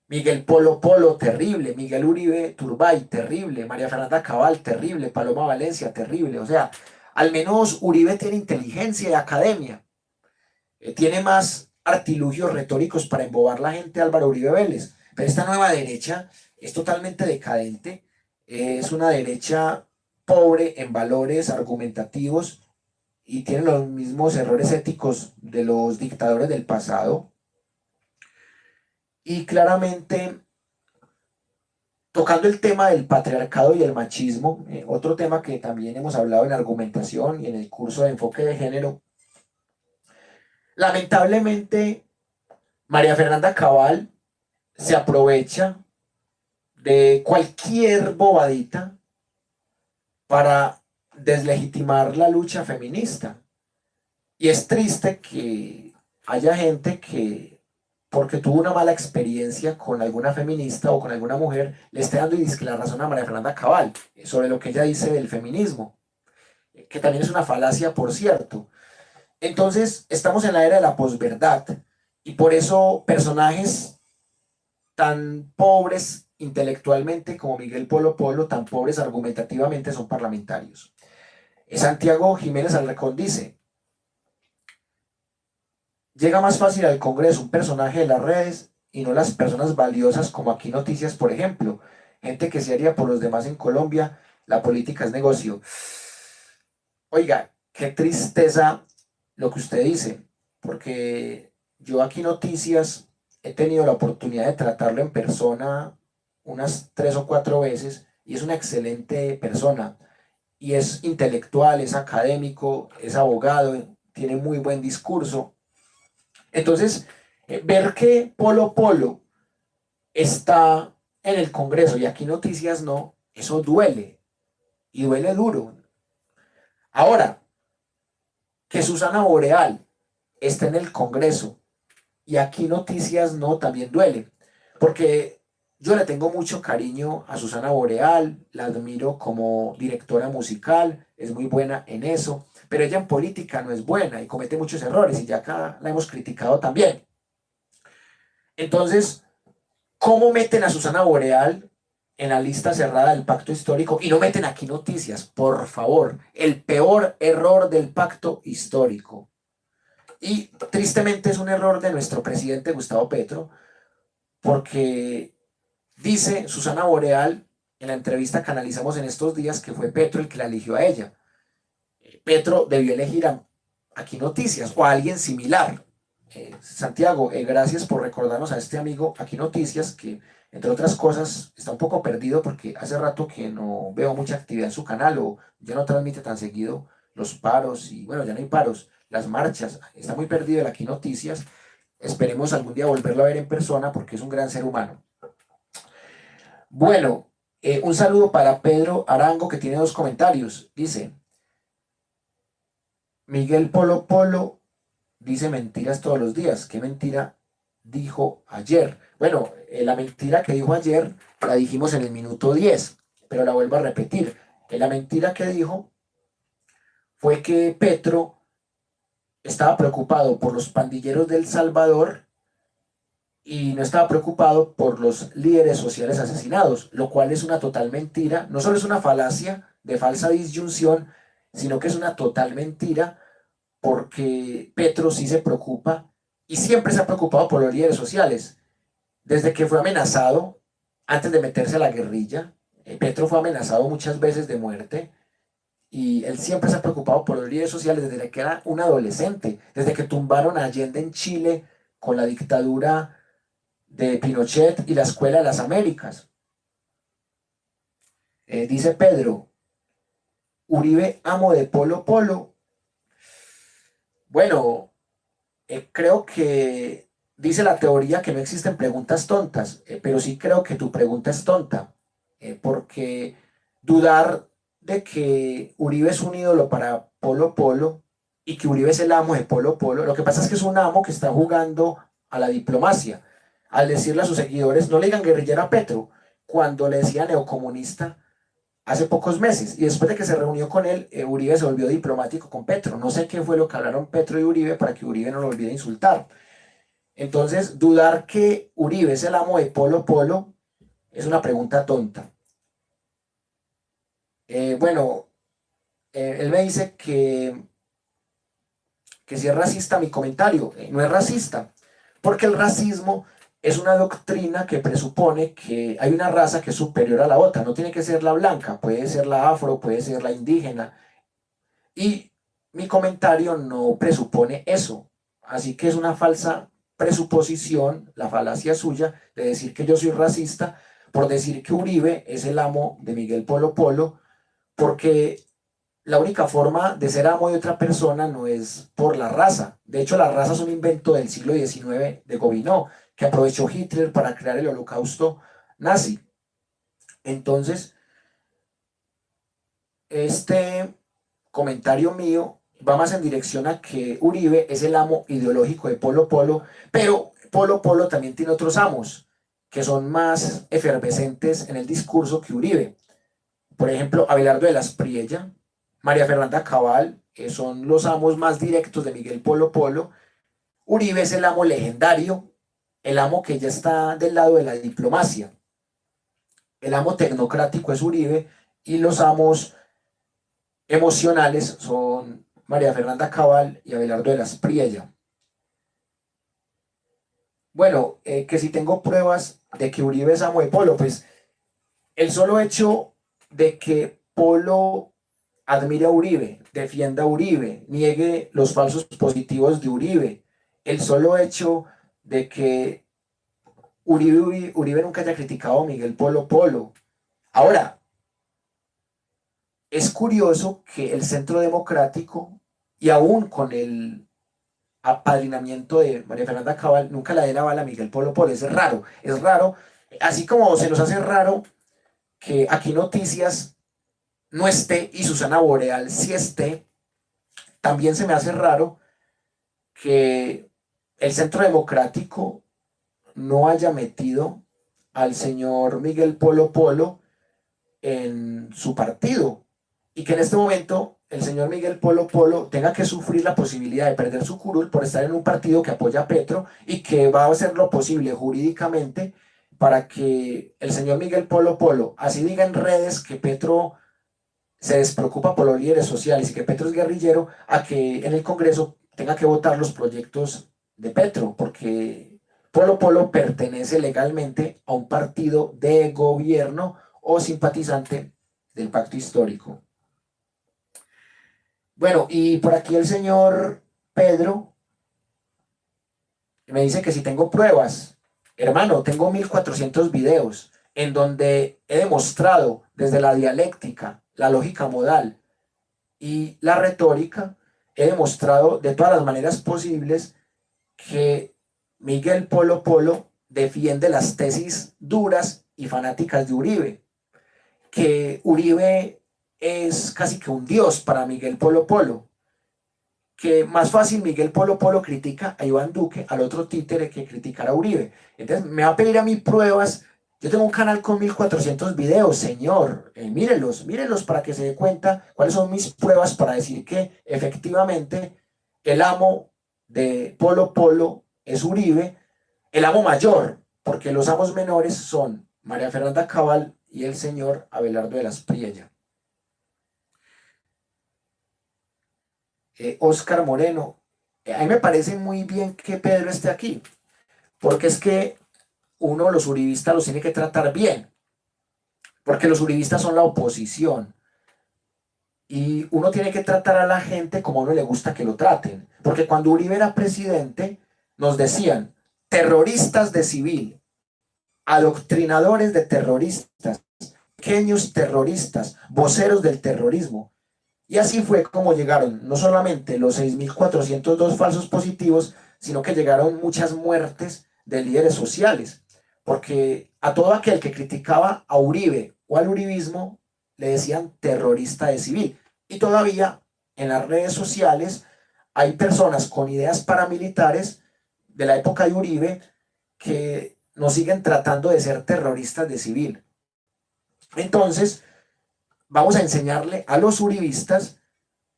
Miguel Polo Polo, terrible, Miguel Uribe Turbay, terrible, María Fernanda Cabal, terrible, Paloma Valencia, terrible. O sea, al menos Uribe tiene inteligencia y academia, tiene más artilugios retóricos para embobar la gente, Álvaro Uribe Vélez, pero esta nueva derecha es totalmente decadente, es una derecha pobre en valores argumentativos y tiene los mismos errores éticos de los dictadores del pasado. Y claramente, tocando el tema del patriarcado y el machismo, otro tema que también hemos hablado en argumentación y en el curso de enfoque de género, lamentablemente María Fernanda Cabal se aprovecha de cualquier bobadita para deslegitimar la lucha feminista. Y es triste que haya gente que, porque tuvo una mala experiencia con alguna feminista o con alguna mujer, le esté dando y disque la razón a María Fernanda Cabal sobre lo que ella dice del feminismo, que también es una falacia, por cierto. Entonces, estamos en la era de la posverdad, y por eso personajes tan pobres intelectualmente como Miguel Polo Polo, tan pobres argumentativamente, son parlamentarios. Santiago Jiménez Alarcón dice: llega más fácil al Congreso un personaje de las redes y no las personas valiosas como Aquí Noticias, por ejemplo, gente que se haría por los demás en Colombia. La política es negocio. Oiga, qué tristeza lo que usted dice, porque yo Aquí Noticias he tenido la oportunidad de tratarlo en persona unas 3 o 4 veces, y es una excelente persona, y es intelectual, es académico, es abogado, tiene muy buen discurso. Entonces, ver que Polo Polo está en el Congreso y Aquí Noticias no, eso duele, y duele duro. Ahora, que Susana Boreal esté en el Congreso y Aquí Noticias no, también duele, porque yo le tengo mucho cariño a Susana Boreal, la admiro como directora musical, es muy buena en eso, pero ella en política no es buena y comete muchos errores, y ya acá la hemos criticado también. Entonces, ¿cómo meten a Susana Boreal en la lista cerrada del pacto histórico y no meten Aquí Noticias? Por favor, el peor error del pacto histórico. Y tristemente es un error de nuestro presidente Gustavo Petro, porque Dice Susana Boreal en la entrevista que analizamos en estos días que fue Petro el que la eligió a ella. Petro debió elegir a Aquí Noticias o a alguien similar. Santiago, gracias por recordarnos a este amigo Aquí Noticias, que entre otras cosas está un poco perdido porque hace rato que no veo mucha actividad en su canal o ya no transmite tan seguido los paros y bueno, ya no hay paros, las marchas, está muy perdido el Aquí Noticias. Esperemos algún día volverlo a ver en persona porque es un gran ser humano. Bueno, un saludo para Pedro Arango que tiene 2 comentarios. Dice, Miguel Polo Polo dice mentiras todos los días. ¿Qué mentira dijo ayer? Bueno, la mentira que dijo ayer la dijimos en el minuto 10, pero la vuelvo a repetir. La mentira que dijo fue que Petro estaba preocupado por los pandilleros de El Salvador y no estaba preocupado por los líderes sociales asesinados, lo cual es una total mentira. No solo es una falacia de falsa disyunción, sino que es una total mentira, porque Petro sí se preocupa y siempre se ha preocupado por los líderes sociales. Desde que fue amenazado, antes de meterse a la guerrilla, Petro fue amenazado muchas veces de muerte y él siempre se ha preocupado por los líderes sociales desde que era un adolescente, desde que tumbaron a Allende en Chile con la dictadura de Pinochet y la Escuela de las Américas. Dice Pedro, Uribe amo de Polo Polo. Bueno, creo que dice la teoría que no existen preguntas tontas, pero sí creo que tu pregunta es tonta, porque dudar de que Uribe es un ídolo para Polo Polo y que Uribe es el amo de Polo Polo, lo que pasa es que es un amo que está jugando a la diplomacia, al decirle a sus seguidores, no le digan guerrillero a Petro, cuando le decía neocomunista hace pocos meses, y después de que se reunió con él, Uribe se volvió diplomático con Petro. No sé qué fue lo que hablaron Petro y Uribe para que Uribe no lo volviera a insultar. Entonces, dudar que Uribe es el amo de Polo Polo es una pregunta tonta. Bueno, él me dice que si es racista mi comentario. No es racista, porque el racismo es una doctrina que presupone que hay una raza que es superior a la otra. No tiene que ser la blanca, puede ser la afro, puede ser la indígena. Y mi comentario no presupone eso. Así que es una falsa presuposición, la falacia suya, de decir que yo soy racista por decir que Uribe es el amo de Miguel Polo Polo, porque la única forma de ser amo de otra persona no es por la raza. De hecho, la raza es un invento del siglo XIX de Gobineau, que aprovechó Hitler para crear el holocausto nazi. Entonces, este comentario mío va más en dirección a que Uribe es el amo ideológico de Polo Polo, pero Polo Polo también tiene otros amos que son más efervescentes en el discurso que Uribe. Por ejemplo, Abelardo de las Priella, María Fernanda Cabal, que son los amos más directos de Miguel Polo Polo. Uribe es el amo legendario, el amo que ya está del lado de la diplomacia. El amo tecnocrático es Uribe y los amos emocionales son María Fernanda Cabal y Abelardo de las Priella. Bueno, que si tengo pruebas de que Uribe es amo de Polo, pues el solo hecho de que Polo admire a Uribe, defienda a Uribe, niegue los falsos positivos de Uribe, el solo hecho de que Uribe nunca haya criticado a Miguel Polo Polo. Ahora, es curioso que el Centro Democrático, y aún con el apadrinamiento de María Fernanda Cabal, nunca le dé la bala a Miguel Polo Polo. Es raro, así como se nos hace raro que Aquí Noticias no esté y Susana Boreal sí esté, también se me hace raro que el Centro Democrático no haya metido al señor Miguel Polo Polo en su partido y que en este momento el señor Miguel Polo Polo tenga que sufrir la posibilidad de perder su curul por estar en un partido que apoya a Petro y que va a hacer lo posible jurídicamente para que el señor Miguel Polo Polo, así diga en redes que Petro se despreocupa por los líderes sociales y que Petro es guerrillero, a que en el Congreso tenga que votar los proyectos de Petro, porque Polo Polo pertenece legalmente a un partido de gobierno o simpatizante del pacto histórico. Bueno, y por aquí el señor Pedro me dice que si tengo pruebas. Hermano, tengo 1400 videos en donde he demostrado desde la dialéctica, la lógica modal y la retórica, he demostrado de todas las maneras posibles que Miguel Polo Polo defiende las tesis duras y fanáticas de Uribe, que Uribe es casi que un dios para Miguel Polo Polo, que más fácil Miguel Polo Polo critica a Iván Duque, al otro títere, que criticar a Uribe. Entonces me va a pedir a mí pruebas. Yo tengo un canal con 1400 videos, señor, mírenlos para que se dé cuenta cuáles son mis pruebas para decir que efectivamente el amo de Polo Polo es Uribe, el amo mayor, porque los amos menores son María Fernanda Cabal y el señor Abelardo de las Priella. Oscar Moreno, a mí me parece muy bien que Pedro esté aquí, porque es que uno, los uribistas, los tiene que tratar bien, porque los uribistas son la oposición, y uno tiene que tratar a la gente como a uno le gusta que lo traten, porque cuando Uribe era presidente, nos decían terroristas de civil, adoctrinadores de terroristas, pequeños terroristas, voceros del terrorismo. Y así fue como llegaron no solamente los 6.402 falsos positivos, sino que llegaron muchas muertes de líderes sociales, porque a todo aquel que criticaba a Uribe o al uribismo le decían terrorista de civil. Y todavía en las redes sociales hay personas con ideas paramilitares de la época de Uribe que nos siguen tratando de ser terroristas de civil. Entonces, vamos a enseñarle a los uribistas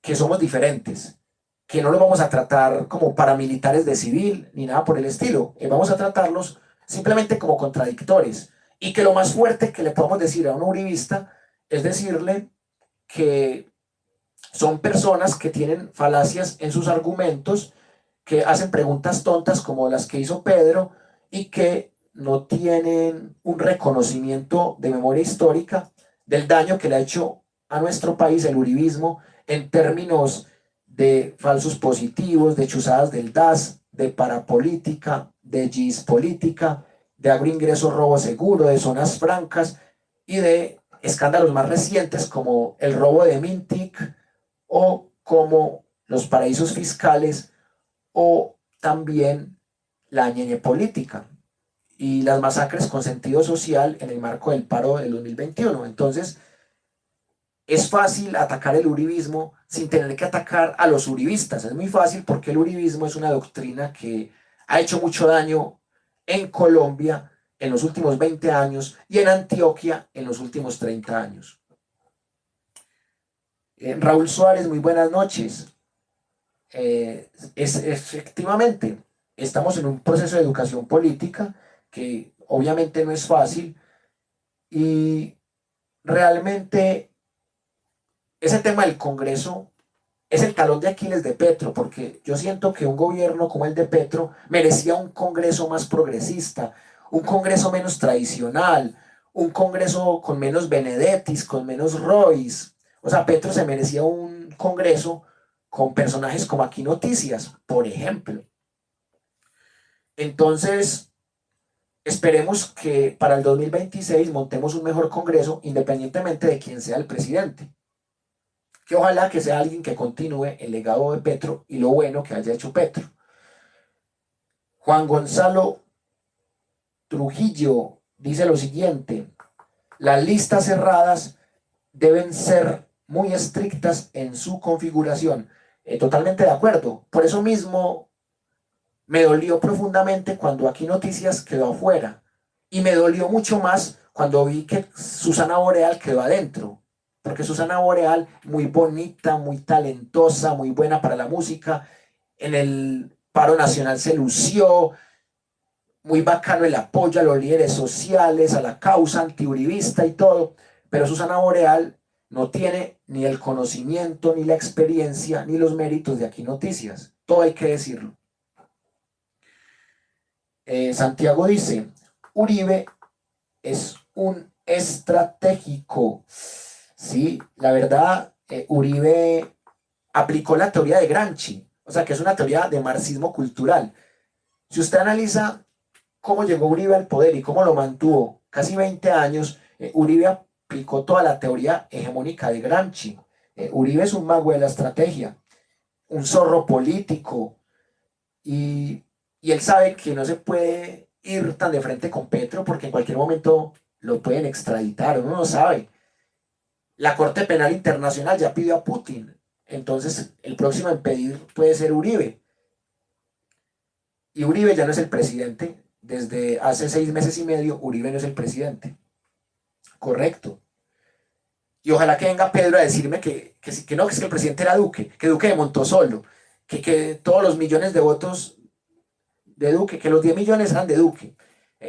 que somos diferentes, que no los vamos a tratar como paramilitares de civil ni nada por el estilo, vamos a tratarlos simplemente como contradictores, y que lo más fuerte que le podemos decir a un uribista es decirle que son personas que tienen falacias en sus argumentos, que hacen preguntas tontas como las que hizo Pedro y que no tienen un reconocimiento de memoria histórica del daño que le ha hecho a nuestro país el uribismo en términos de falsos positivos, de chuzadas del DAS, de parapolítica, de GIS política, de agroingreso robo seguro, de zonas francas y de escándalos más recientes como el robo de Mintic o como los paraísos fiscales o también la ñeñe política y las masacres con sentido social en el marco del paro del 2021. Entonces, es fácil atacar el uribismo sin tener que atacar a los uribistas. Es muy fácil porque el uribismo es una doctrina que ha hecho mucho daño en Colombia en los últimos 20 años y en Antioquia en los últimos 30 años. Raúl Suárez, muy buenas noches. Efectivamente, estamos en un proceso de educación política que obviamente no es fácil y realmente ese tema del Congreso es el talón de Aquiles de Petro, porque yo siento que un gobierno como el de Petro merecía un Congreso más progresista, un Congreso menos tradicional, un Congreso con menos Benedettis, con menos Royce. O sea, Petro se merecía un Congreso con personajes como Aquí Noticias, por ejemplo. Entonces, esperemos que para el 2026 montemos un mejor Congreso independientemente de quién sea el presidente. Que ojalá que sea alguien que continúe el legado de Petro y lo bueno que haya hecho Petro. Juan Gonzalo Trujillo dice lo siguiente: las listas cerradas deben ser muy estrictas en su configuración. Totalmente de acuerdo. Por eso mismo me dolió profundamente cuando Aquí Noticias quedó afuera. Y me dolió mucho más cuando vi que Susana Boreal quedó adentro. Porque Susana Boreal, muy bonita, muy talentosa, muy buena para la música, en el paro nacional se lució, muy bacano el apoyo a los líderes sociales, a la causa antiuribista y todo, pero Susana Boreal no tiene ni el conocimiento, ni la experiencia, ni los méritos de Aquí Noticias, todo hay que decirlo. Santiago dice, Uribe es un estratégico. Sí, la verdad, Uribe aplicó la teoría de Gramsci, o sea que es una teoría de marxismo cultural. Si usted analiza cómo llegó Uribe al poder y cómo lo mantuvo casi 20 años, Uribe aplicó toda la teoría hegemónica de Gramsci. Uribe es un mago de la estrategia, un zorro político, y él sabe que no se puede ir tan de frente con Petro porque en cualquier momento lo pueden extraditar, uno no sabe. La Corte Penal Internacional ya pidió a Putin, entonces el próximo en pedir puede ser Uribe. Y Uribe ya no es el presidente, desde hace 6 meses y medio Uribe no es el presidente. Correcto. Y ojalá que venga Pedro a decirme que no, que es que el presidente era Duque, que Duque montó solo, que todos los millones de votos de Duque, que los 10 millones eran de Duque.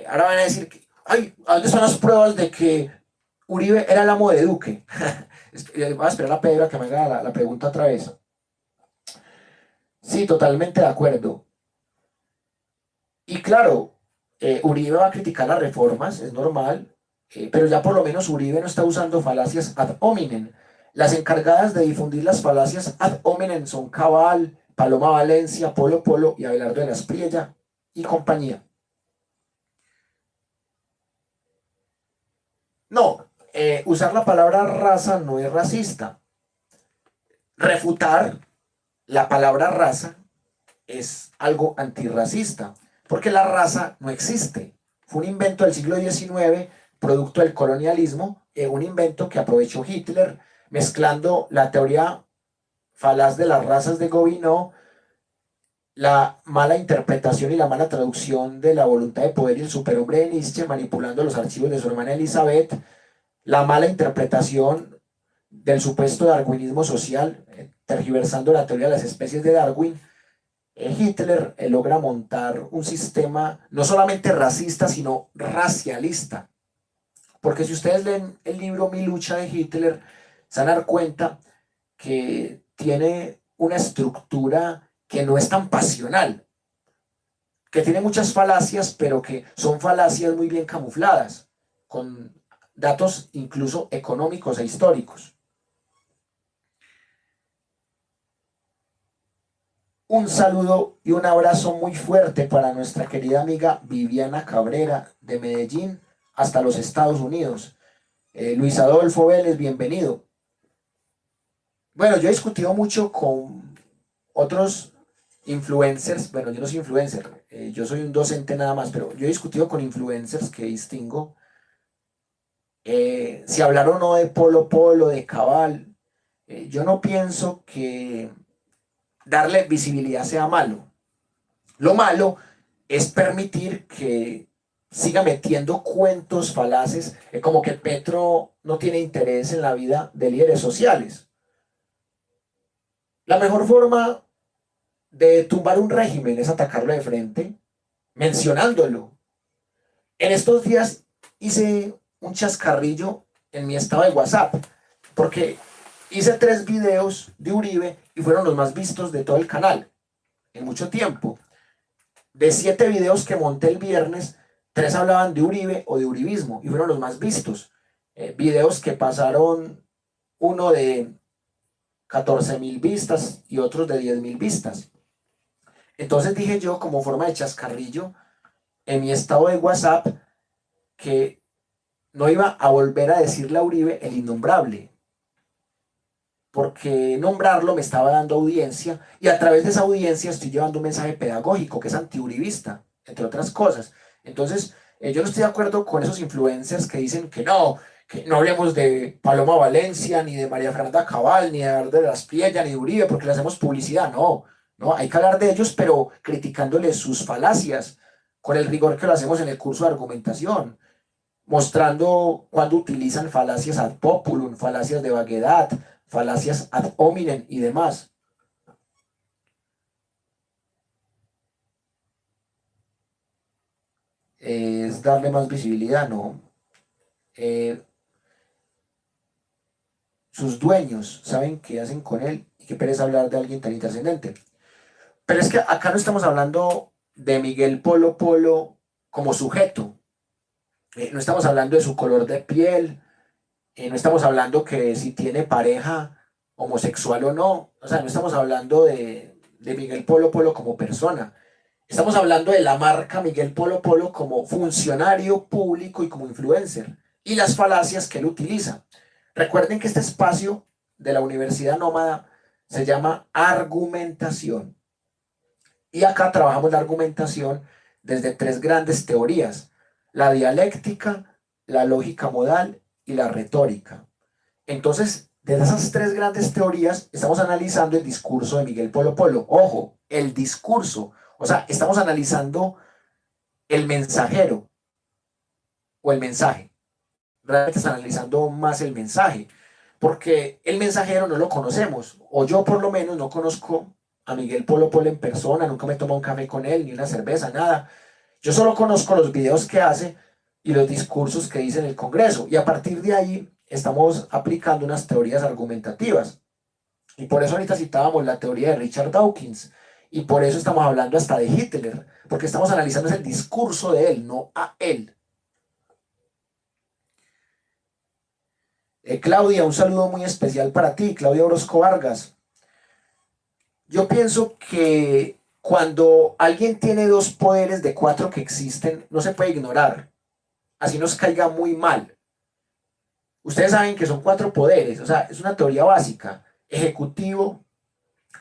Ahora van a decir, ay, ¿a dónde están las pruebas de que Uribe era el amo de Duque? Voy a esperar a Pedro a que me haga la pregunta otra vez. Sí, totalmente de acuerdo. Y claro, Uribe va a criticar las reformas, es normal, pero ya por lo menos Uribe no está usando falacias ad hominem. Las encargadas de difundir las falacias ad hominem son Cabal, Paloma Valencia, Polo Polo y Abelardo de la Espriella y compañía. No, usar la palabra raza no es racista. Refutar la palabra raza es algo antirracista, porque la raza no existe. Fue un invento del siglo XIX, producto del colonialismo, un invento que aprovechó Hitler, mezclando la teoría falaz de las razas de Gobineau, la mala interpretación y la mala traducción de la voluntad de poder y el superhombre de Nietzsche, manipulando los archivos de su hermana Elizabeth, la mala interpretación del supuesto darwinismo social, tergiversando la teoría de las especies de Darwin. Hitler logra montar un sistema no solamente racista, sino racialista. Porque si ustedes leen el libro Mi lucha de Hitler, se van a dar cuenta que tiene una estructura que no es tan pasional, que tiene muchas falacias, pero que son falacias muy bien camufladas, con datos incluso económicos e históricos. Un saludo y un abrazo muy fuerte para nuestra querida amiga Viviana Cabrera de Medellín hasta los Estados Unidos. Luis Adolfo Vélez, bienvenido. Bueno, yo he discutido mucho con otros influencers, bueno, yo no soy influencer, yo soy un docente nada más, pero yo he discutido con influencers que distingo, si hablar o no de Polo Polo, de Cabal, yo no pienso que darle visibilidad sea malo. Lo malo es permitir que siga metiendo cuentos falaces, como que Petro no tiene interés en la vida de líderes sociales. La mejor forma de tumbar un régimen es atacarlo de frente, mencionándolo. En estos días hice un chascarrillo en mi estado de WhatsApp, porque hice 3 videos de Uribe y fueron los más vistos de todo el canal en mucho tiempo. De 7 videos que monté el viernes, 3 hablaban de Uribe o de uribismo y fueron los más vistos. Videos que pasaron, uno de 14.000 vistas y otros de 10.000 vistas. Entonces dije yo, como forma de chascarrillo, en mi estado de WhatsApp, que no iba a volver a decirle a Uribe el innombrable, porque nombrarlo me estaba dando audiencia, y a través de esa audiencia estoy llevando un mensaje pedagógico que es antiuribista, entre otras cosas. Entonces, yo no estoy de acuerdo con esos influencers que dicen que no hablemos de Paloma Valencia, ni de María Fernanda Cabal, ni de las Priella, ni de Uribe, porque le hacemos publicidad. No, hay que hablar de ellos, pero criticándoles sus falacias, con el rigor que lo hacemos en el curso de argumentación, mostrando cuando utilizan falacias ad populum, falacias de vaguedad, falacias ad hominem y demás. Es darle más visibilidad, ¿no? Sus dueños saben qué hacen con él y qué pereza hablar de alguien tan intrascendente. Pero es que acá no estamos hablando de Miguel Polo Polo como sujeto. No estamos hablando de su color de piel, no estamos hablando que si tiene pareja homosexual o no, o sea, no estamos hablando de Miguel Polo Polo como persona. Estamos hablando de la marca Miguel Polo Polo como funcionario público y como influencer y las falacias que él utiliza. Recuerden que este espacio de la Universidad Nómada se llama argumentación. Y acá trabajamos la argumentación desde tres grandes teorías: la dialéctica, la lógica modal y la retórica. Entonces, desde esas tres grandes teorías estamos analizando el discurso de Miguel Polo Polo. Ojo, el discurso. O sea, estamos analizando el mensajero o el mensaje. Realmente estamos analizando más el mensaje, porque el mensajero no lo conocemos, o yo por lo menos no conozco a Miguel Polo Polo en persona, nunca me he tomado un café con él, ni una cerveza, nada. Yo solo conozco los videos que hace y los discursos que dice en el Congreso, y a partir de ahí estamos aplicando unas teorías argumentativas. Y por eso ahorita citábamos la teoría de Richard Dawkins, y por eso estamos hablando hasta de Hitler, porque estamos analizando el discurso de él, no a él. Claudia, un saludo muy especial para ti, Claudia Orozco Vargas. Yo pienso que cuando alguien tiene dos poderes de cuatro que existen, no se puede ignorar, así nos caiga muy mal. Ustedes saben que son cuatro poderes, o sea, es una teoría básica: ejecutivo,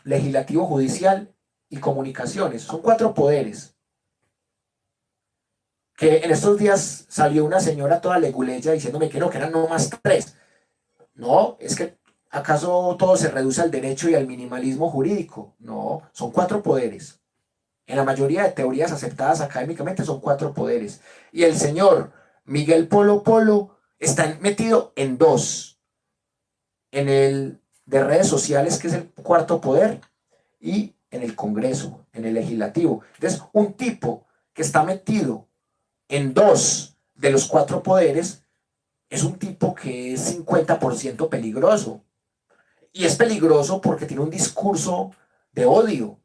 legislativo, judicial y comunicaciones. Son cuatro poderes. Que en estos días salió una señora toda leguleya diciéndome que no, que eran no más tres. No, es que ¿acaso todo se reduce al derecho y al minimalismo jurídico? No, son cuatro poderes. En la mayoría de teorías aceptadas académicamente son cuatro poderes. Y el señor Miguel Polo Polo está metido en dos. En el de redes sociales, que es el cuarto poder, y en el Congreso, en el legislativo. Entonces, un tipo que está metido en dos de los cuatro poderes es un tipo que es 50% peligroso. Y es peligroso porque tiene un discurso de odio.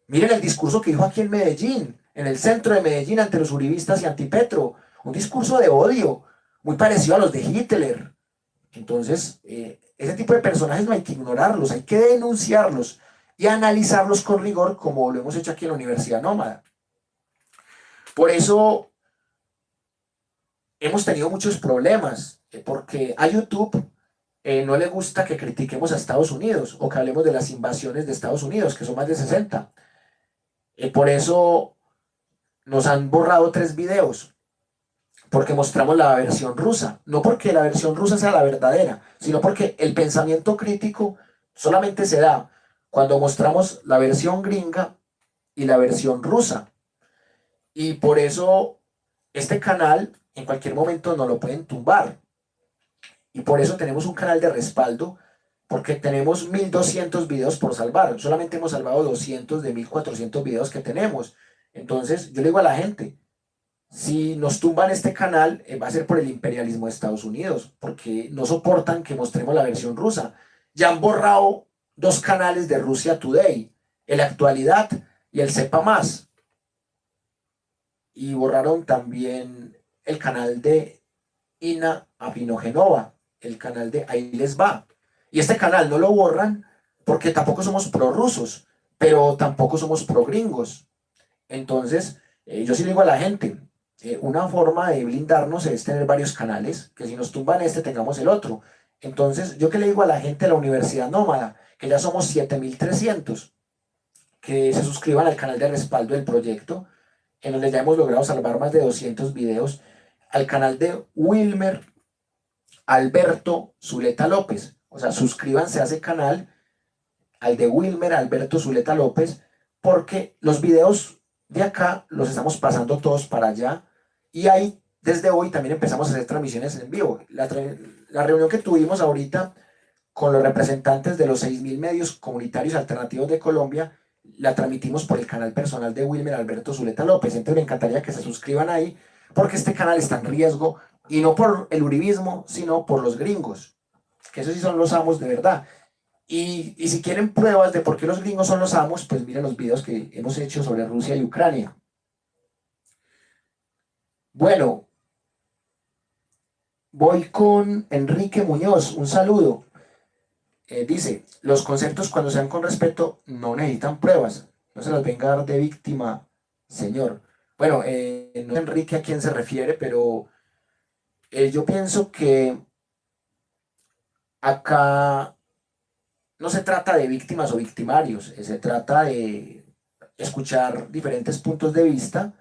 Miren el discurso que dijo aquí en Medellín, en el centro de Medellín, ante los uribistas y antipetro. Un discurso de odio, muy parecido a los de Hitler. Entonces, ese tipo de personajes no hay que ignorarlos, hay que denunciarlos y analizarlos con rigor, como lo hemos hecho aquí en la Universidad Nómada. Por eso hemos tenido muchos problemas, porque a YouTube no le gusta que critiquemos a Estados Unidos o que hablemos de las invasiones de Estados Unidos, que son más de 60. Por eso nos han borrado 3 videos, porque mostramos la versión rusa. No porque la versión rusa sea la verdadera, sino porque el pensamiento crítico solamente se da cuando mostramos la versión gringa y la versión rusa. Y por eso este canal en cualquier momento nos lo pueden tumbar. Y por eso tenemos un canal de respaldo, porque tenemos 1200 videos por salvar. Solamente hemos salvado 200 de 1400 videos que tenemos. Entonces yo le digo a la gente, si nos tumban este canal, va a ser por el imperialismo de Estados Unidos, porque no soportan que mostremos la versión rusa. Ya han borrado 2 canales de Rusia Today, el Actualidad y el Sepa Más. Y borraron también el canal de Ina Afinogenova, el canal de Ahí Les Va. Y este canal no lo borran porque tampoco somos prorrusos, pero tampoco somos progringos. Entonces, yo sí le digo a la gente, una forma de blindarnos es tener varios canales, que si nos tumban este, tengamos el otro. Entonces, yo que le digo a la gente de la Universidad Nómada, que ya somos 7300, que se suscriban al canal de respaldo del proyecto, en donde ya hemos logrado salvar más de 200 videos, al canal de Wilmer Alberto Zuleta López. O sea, suscríbanse a ese canal, al de Wilmer Alberto Zuleta López, porque los videos de acá los estamos pasando todos para allá, y ahí desde hoy también empezamos a hacer transmisiones en vivo. La reunión que tuvimos ahorita con los representantes de los 6000 medios comunitarios alternativos de Colombia, la transmitimos por el canal personal de Wilmer Alberto Zuleta López. Entonces me encantaría que se suscriban ahí, porque este canal está en riesgo, y no por el uribismo, sino por los gringos, que esos sí son los amos de verdad. Y si quieren pruebas de por qué los gringos son los amos, pues miren los videos que hemos hecho sobre Rusia y Ucrania. Bueno, voy con Enrique Muñoz, un saludo. Dice, los conceptos cuando sean con respeto no necesitan pruebas, no se las venga a dar de víctima, señor. Bueno, no sé Enrique a quién se refiere, pero yo pienso que acá no se trata de víctimas o victimarios, se trata de escuchar diferentes puntos de vista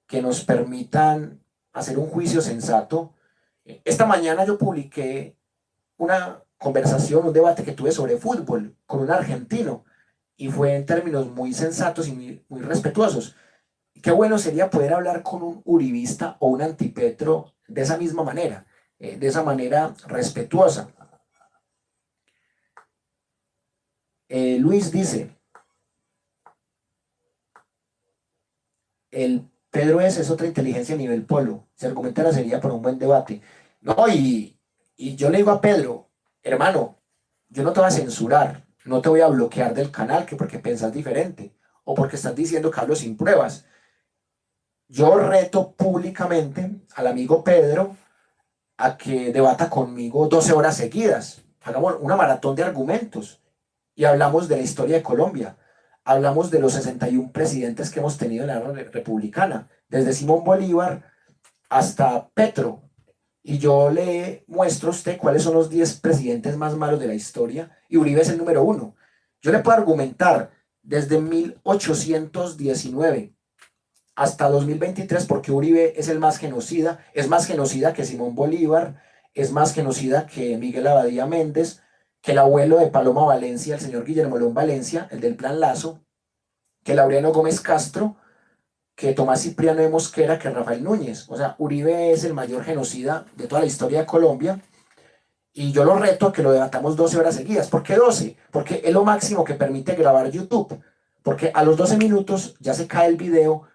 que nos permitan hacer un juicio sensato. Esta mañana yo publiqué una conversación, un debate que tuve sobre fútbol con un argentino y fue en términos muy sensatos y muy respetuosos. Qué bueno sería poder hablar con un uribista o un antipetro de esa misma manera, de esa manera respetuosa. Luis dice, el Pedro es otra inteligencia a nivel polo, se argumentara sería por un buen debate. No, y yo le digo a Pedro, hermano, yo no te voy a censurar, no te voy a bloquear del canal que porque pensás diferente o porque estás diciendo que hablo sin pruebas. Yo reto públicamente al amigo Pedro a que debata conmigo 12 horas seguidas, hagamos una maratón de argumentos y hablamos de la historia de Colombia, hablamos de los 61 presidentes que hemos tenido en la era republicana, desde Simón Bolívar hasta Petro, y yo le muestro a usted cuáles son los 10 presidentes más malos de la historia, y Uribe es el número 1. Yo le puedo argumentar desde 1819 hasta 2023 porque Uribe es el más genocida, es más genocida que Simón Bolívar, es más genocida que Miguel Abadía Méndez, que el abuelo de Paloma Valencia, el señor Guillermo León Valencia, el del Plan Lazo, que Laureano Gómez Castro, que Tomás Cipriano de Mosquera, que Rafael Núñez. O sea, Uribe es el mayor genocida de toda la historia de Colombia y yo lo reto a que lo debatamos 12 horas seguidas. ¿Por qué 12? Porque es lo máximo que permite grabar YouTube, porque a los 12 minutos ya se cae el video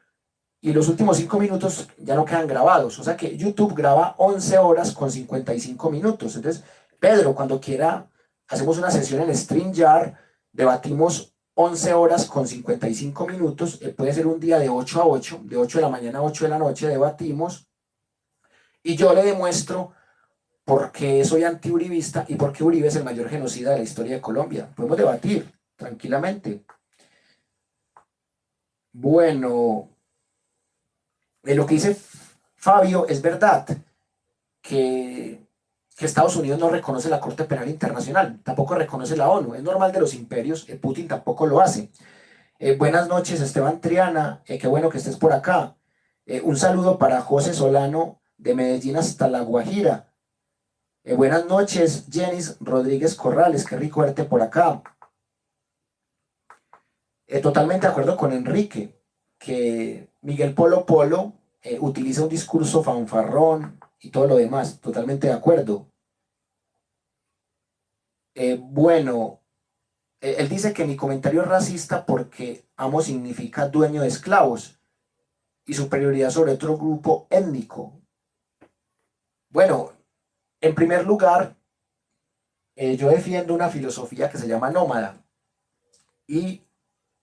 y los últimos 5 minutos ya no quedan grabados. O sea que YouTube graba 11 horas con 55 minutos. Entonces, Pedro, cuando quiera, hacemos una sesión en StreamYard, debatimos 11 horas con 55 minutos, puede ser un día de 8 a 8, de 8 de la mañana a 8 de la noche, debatimos, y yo le demuestro por qué soy antiuribista y por qué Uribe es el mayor genocida de la historia de Colombia. Podemos debatir tranquilamente. Bueno, lo que dice Fabio es verdad, que Estados Unidos no reconoce la Corte Penal Internacional, tampoco reconoce la ONU, es normal de los imperios, Putin tampoco lo hace. Buenas noches, Esteban Triana, qué bueno que estés por acá. Un saludo para José Solano, de Medellín hasta La Guajira. Buenas noches, Jenis Rodríguez Corrales, qué rico verte por acá. Totalmente de acuerdo con Enrique, que Miguel Polo Polo utiliza un discurso fanfarrón y todo lo demás, totalmente de acuerdo. Bueno, él dice que mi comentario es racista porque amo significa dueño de esclavos y superioridad sobre otro grupo étnico. Bueno, en primer lugar, yo defiendo una filosofía que se llama nómada y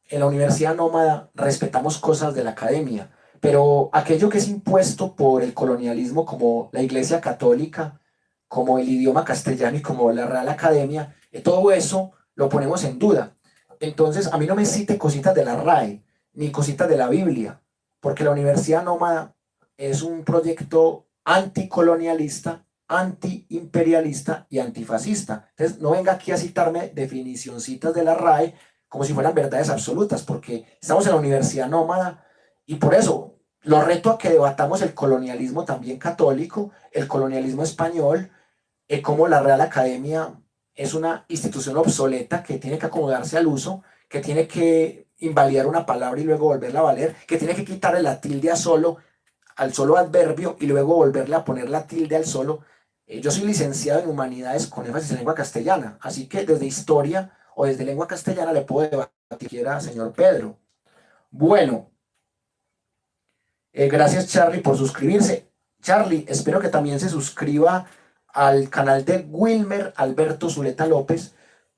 en la Universidad Nómada respetamos cosas de la academia, pero aquello que es impuesto por el colonialismo como la Iglesia Católica, como el idioma castellano y como la Real Academia, todo eso lo ponemos en duda. Entonces, a mí no me cite cositas de la RAE, ni cositas de la Biblia, porque la Universidad Nómada es un proyecto anticolonialista, antiimperialista y antifascista. Entonces, no venga aquí a citarme definicioncitas de la RAE como si fueran verdades absolutas, porque estamos en la Universidad Nómada y por eso lo reto a que debatamos el colonialismo también católico, el colonialismo español, cómo la Real Academia es una institución obsoleta que tiene que acomodarse al uso, que tiene que invalidar una palabra y luego volverla a valer, que tiene que quitarle la tilde al solo adverbio y luego volverle a poner la tilde al solo. Yo soy licenciado en Humanidades con énfasis en lengua castellana, así que desde historia o desde lengua castellana le puedo debatir quiera, señor Pedro. Bueno, gracias Charlie por suscribirse. Charlie, espero que también se suscriba al canal de Wilmer Alberto Zuleta López,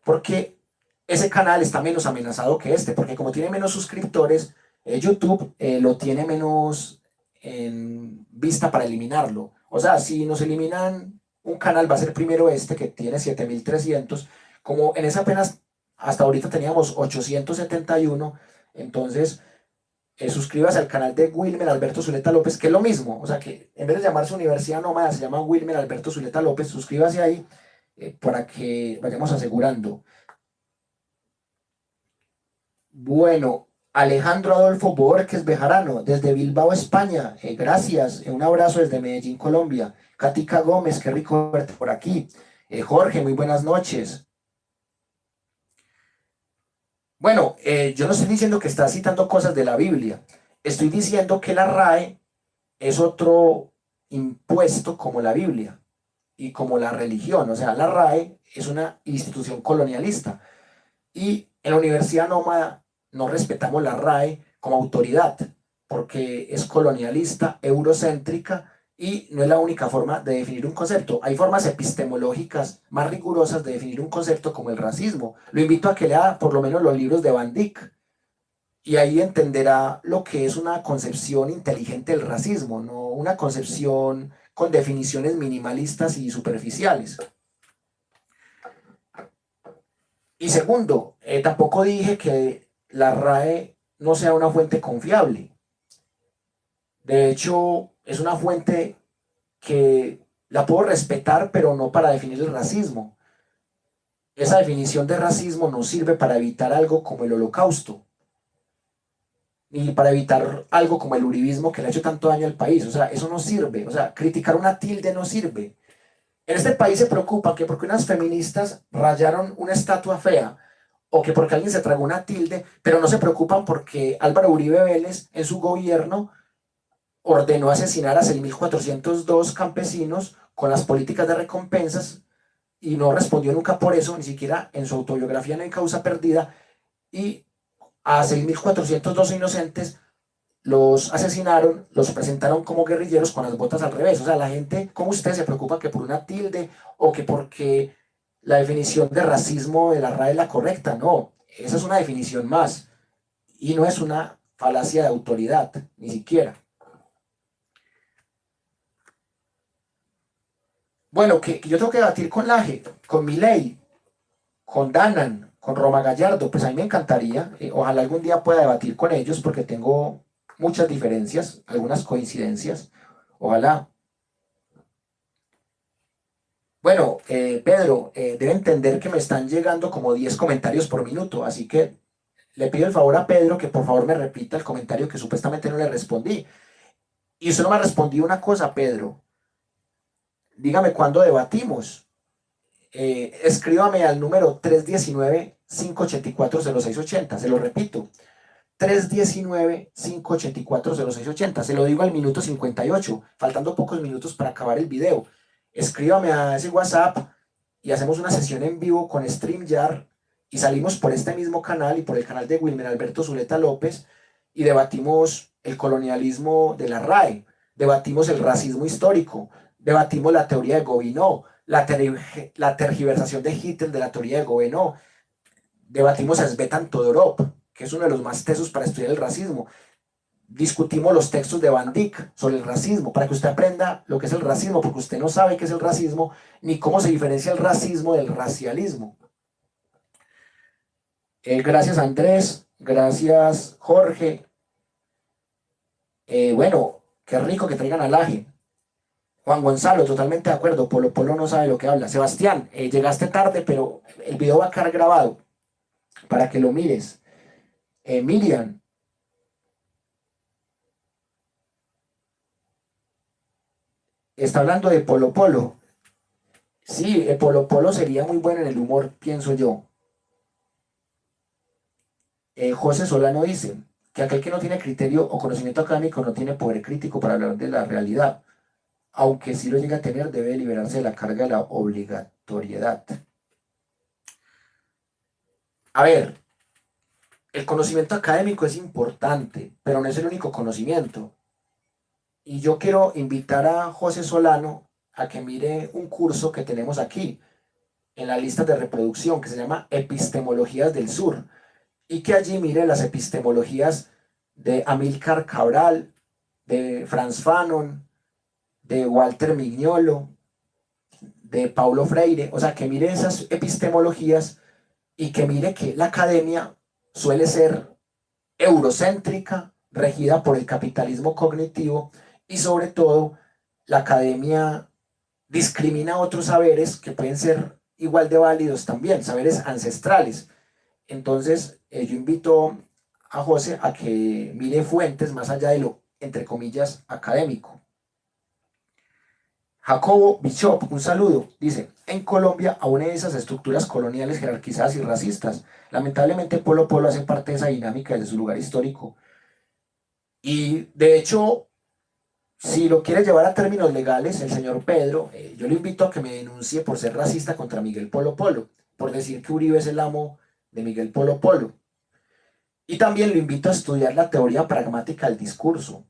porque ese canal está menos amenazado que este, porque como tiene menos suscriptores, YouTube lo tiene menos en vista para eliminarlo. O sea, si nos eliminan un canal, va a ser primero este que tiene 7300, como en esa apenas hasta ahorita teníamos 871, entonces suscríbase al canal de Wilmer Alberto Zuleta López, que es lo mismo, o sea que en vez de llamarse Universidad Nómada, se llama Wilmer Alberto Zuleta López. Suscríbase ahí para que vayamos asegurando. Bueno, Alejandro Adolfo Borges Bejarano, desde Bilbao, España, gracias, un abrazo desde Medellín, Colombia. Katica Gómez, qué rico verte por aquí. Jorge, muy buenas noches. Bueno, yo no estoy diciendo que está citando cosas de la Biblia, estoy diciendo que la RAE es otro impuesto como la Biblia y como la religión. O sea, la RAE es una institución colonialista y en la Universidad Nómada no respetamos la RAE como autoridad porque es colonialista, eurocéntrica y no es la única forma de definir un concepto. Hay formas epistemológicas más rigurosas de definir un concepto como el racismo. Lo invito a que lea por lo menos los libros de Van Dyck y ahí entenderá lo que es una concepción inteligente del racismo, no una concepción con definiciones minimalistas y superficiales. Y segundo, tampoco dije que la RAE no sea una fuente confiable. De hecho, es una fuente que la puedo respetar, pero no para definir el racismo. Esa definición de racismo no sirve para evitar algo como el Holocausto, ni para evitar algo como el uribismo que le ha hecho tanto daño al país. O sea, eso no sirve. O sea, criticar una tilde no sirve. En este país se preocupa que porque unas feministas rayaron una estatua fea o que porque alguien se tragó una tilde, pero no se preocupan porque Álvaro Uribe Vélez en su gobierno ordenó asesinar a 6.402 campesinos con las políticas de recompensas y no respondió nunca por eso, ni siquiera en su autobiografía No hay causa perdida, y a 6.402 inocentes los asesinaron, los presentaron como guerrilleros con las botas al revés. O sea, la gente como usted se preocupa que por una tilde o que porque la definición de racismo de la RAE es la correcta. No, esa es una definición más y no es una falacia de autoridad, ni siquiera. Bueno, que yo tengo que debatir con Laje, con Milei, con Danan, con Roma Gallardo, pues a mí me encantaría, ojalá algún día pueda debatir con ellos porque tengo muchas diferencias, algunas coincidencias, ojalá. Bueno, Pedro, debe entender que me están llegando como 10 comentarios por minuto, así que le pido el favor a Pedro que por favor me repita el comentario que supuestamente no le respondí. Y usted no me ha respondido una cosa, Pedro. Dígame cuándo debatimos. Escríbame al número 319-584-0680, se lo repito, 319-584-0680, se lo digo al minuto 58, faltando pocos minutos para acabar el video. Escríbame a ese WhatsApp y hacemos una sesión en vivo con StreamYard y salimos por este mismo canal y por el canal de Wilmer Alberto Zuleta López y debatimos el colonialismo de la RAE, debatimos el racismo histórico, debatimos la teoría de Gobineau, la tergiversación de Hitler de la teoría de Gobineau, debatimos a Svetan Todorov, que es uno de los más tesos para estudiar el racismo, discutimos los textos de Van Dyck sobre el racismo, para que usted aprenda lo que es el racismo, porque usted no sabe qué es el racismo, ni cómo se diferencia el racismo del racialismo. Gracias Andrés, gracias Jorge. Bueno, qué rico que traigan al Laje. Juan Gonzalo, totalmente de acuerdo, Polo Polo no sabe lo que habla. Sebastián, llegaste tarde, pero el video va a quedar grabado para que lo mires. Miriam. Está hablando de Polo Polo. Sí, Polo Polo sería muy bueno en el humor, pienso yo. José Solano dice que aquel que no tiene criterio o conocimiento académico no tiene poder crítico para hablar de la realidad. Aunque si lo llega a tener, debe liberarse de la carga de la obligatoriedad. A ver, el conocimiento académico es importante, pero no es el único conocimiento. Y yo quiero invitar a José Solano a que mire un curso que tenemos aquí. en las listas de reproducción, que se llama Epistemologías del Sur, y que allí mire las epistemologías de Amílcar Cabral, de Franz Fanon, de Walter Mignolo, de Paulo Freire, o sea, que mire esas epistemologías y que mire que la academia suele ser eurocéntrica, regida por el capitalismo cognitivo, y sobre todo la academia discrimina otros saberes que pueden ser igual de válidos también, saberes ancestrales. Entonces, yo invito a José a que mire fuentes más allá de lo, entre comillas, académico. Jacobo Bishop, un saludo, dice: en Colombia aún hay esas estructuras coloniales jerarquizadas y racistas. Lamentablemente Polo Polo hace parte de esa dinámica desde su lugar histórico. Y de hecho, si lo quiere llevar a términos legales, el señor Pedro, yo le invito a que me denuncie por ser racista contra Miguel Polo Polo, por decir que Uribe es el amo de Miguel Polo Polo. Y también lo invito a estudiar la teoría pragmática del discurso,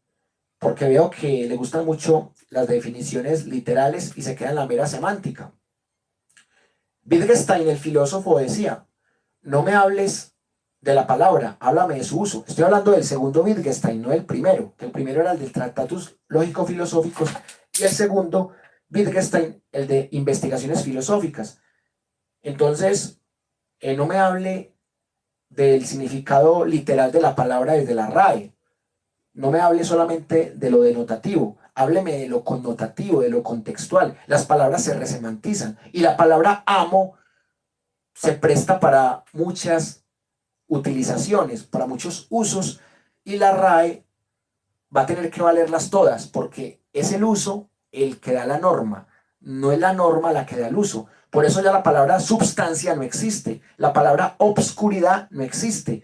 porque veo que le gustan mucho las definiciones literales y se queda en la mera semántica. Wittgenstein, el filósofo, decía: no me hables de la palabra, háblame de su uso. Estoy hablando del segundo Wittgenstein, no del primero, que el primero era el del Tratatus Lógico-Filosóficos, y el segundo Wittgenstein, el de Investigaciones Filosóficas. Entonces, no me hable del significado literal de la palabra desde la RAE. No me hable solamente de lo denotativo, hábleme de lo connotativo, de lo contextual. Las palabras se resemantizan y la palabra amo se presta para muchas utilizaciones, para muchos usos, y la RAE va a tener que valerlas todas porque es el uso el que da la norma, no es la norma la que da el uso. Por eso ya la palabra substancia no existe, la palabra obscuridad no existe.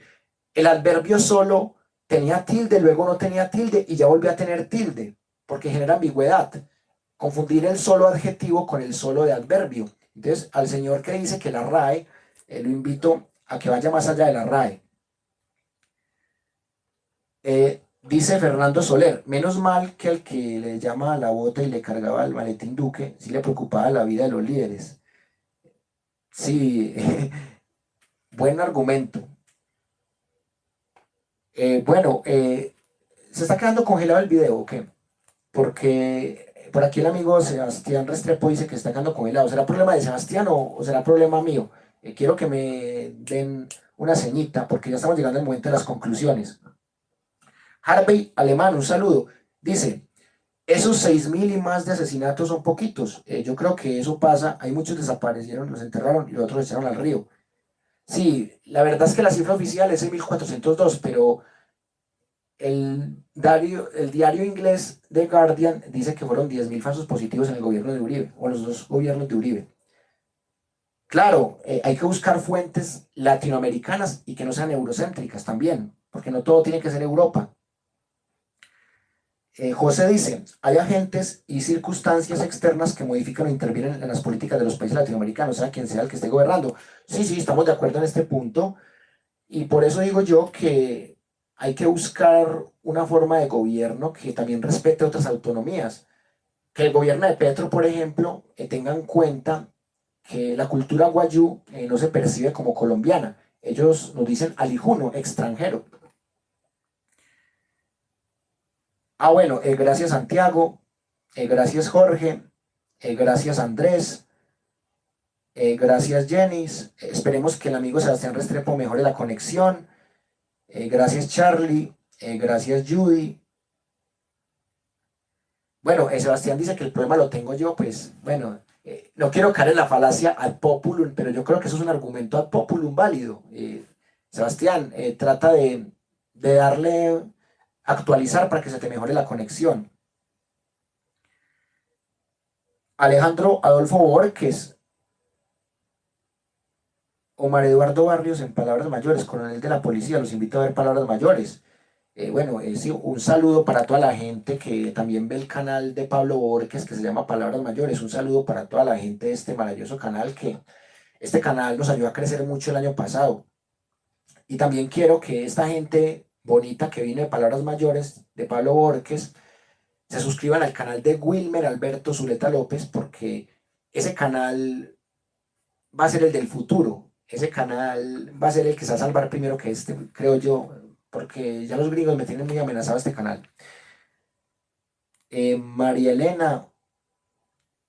El adverbio solo tenía tilde, luego no tenía tilde y ya volvió a tener tilde, porque genera ambigüedad. Confundir el solo adjetivo con el solo de adverbio. Entonces, al señor que dice que la RAE, lo invito a que vaya más allá de la RAE. Dice Fernando Soler: menos mal que al que le llama a la bota y le cargaba el maletín Duque, sí le preocupaba la vida de los líderes. Sí, buen argumento. Bueno, ¿se está quedando congelado el video o qué? Porque por aquí el amigo Sebastián Restrepo dice que está quedando congelado. ¿Será problema de Sebastián o será problema mío? Quiero que me den una señita porque ya estamos llegando al momento de las conclusiones. Harvey Alemán, un saludo. Dice: esos 6.000 y más de asesinatos son poquitos. Yo creo que eso pasa. Hay muchos desaparecieron, los enterraron y los otros echaron al río. Sí, la verdad es que la cifra oficial es 1.402, pero el diario inglés The Guardian dice que fueron 10.000 falsos positivos en el gobierno de Uribe, o en los dos gobiernos de Uribe. Claro, hay que buscar fuentes latinoamericanas y que no sean eurocéntricas también, porque no todo tiene que ser Europa. José dice: hay agentes y circunstancias externas que modifican o intervienen en las políticas de los países latinoamericanos, sea quien sea el que esté gobernando. Sí, estamos de acuerdo en este punto, y por eso digo yo que hay que buscar una forma de gobierno que también respete otras autonomías. Que el gobierno de Petro, por ejemplo, tenga en cuenta que la cultura guayú no se percibe como colombiana. Ellos nos dicen alijuno, extranjero. Bueno, gracias Santiago, gracias Jorge, gracias Andrés, gracias Jenis. Esperemos que el amigo Sebastián Restrepo mejore la conexión. Gracias Charlie, gracias Judy. Bueno, Sebastián dice que el problema lo tengo yo, pues bueno, no quiero caer en la falacia ad populum, pero yo creo que eso es un argumento ad populum válido. Sebastián, trata de darle actualizar para que se te mejore la conexión. Alejandro Adolfo Borges. Omar Eduardo Barrios en Palabras Mayores, coronel de la policía, los invito a ver Palabras Mayores. Bueno, sí, un saludo para toda la gente que también ve el canal de Pablo Borges que se llama Palabras Mayores. Un saludo para toda la gente de este maravilloso canal, que este canal nos ayudó a crecer mucho el año pasado. Y también quiero que esta gente bonita que viene de Palabras Mayores, de Pablo Borges, se suscriban al canal de Wilmer Alberto Zuleta López, porque ese canal va a ser el del futuro. Ese canal va a ser el que se va a salvar primero que este, creo yo, porque ya los gringos me tienen muy amenazado este canal. María Elena,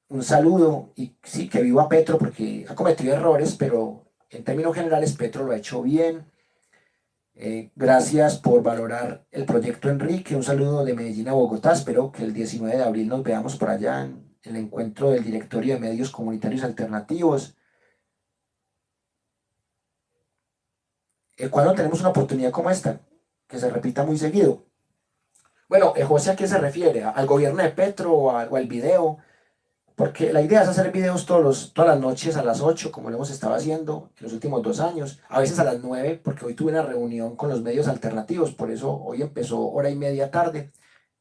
un saludo, y sí, que viva Petro, porque ha cometido errores, pero en términos generales Petro lo ha hecho bien. Gracias por valorar el proyecto, Enrique. Un saludo de Medellín a Bogotá. Espero que el 19 de abril nos veamos por allá en el encuentro del Directorio de Medios Comunitarios Alternativos. ¿Cuándo tenemos una oportunidad como esta? Que se repita muy seguido. Bueno, José, ¿a qué se refiere? ¿Al gobierno de Petro o al video? Porque la idea es hacer videos todas las noches a las 8, como lo hemos estado haciendo en los últimos 2 años, a veces a las 9, porque hoy tuve una reunión con los medios alternativos, por eso hoy empezó 1:30 tarde,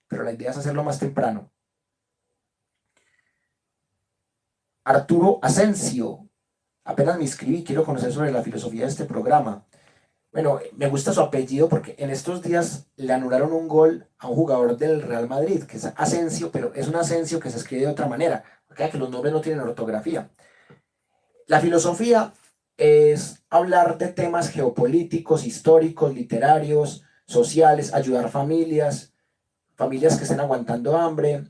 pero la idea es hacerlo más temprano. Arturo Asensio, apenas me inscribí, quiero conocer sobre la filosofía de este programa. Bueno, me gusta su apellido porque en estos días le anularon un gol a un jugador del Real Madrid, que es Asensio, pero es un Asensio que se escribe de otra manera, porque que los nombres no tienen ortografía. La filosofía es hablar de temas geopolíticos, históricos, literarios, sociales, ayudar familias que estén aguantando hambre,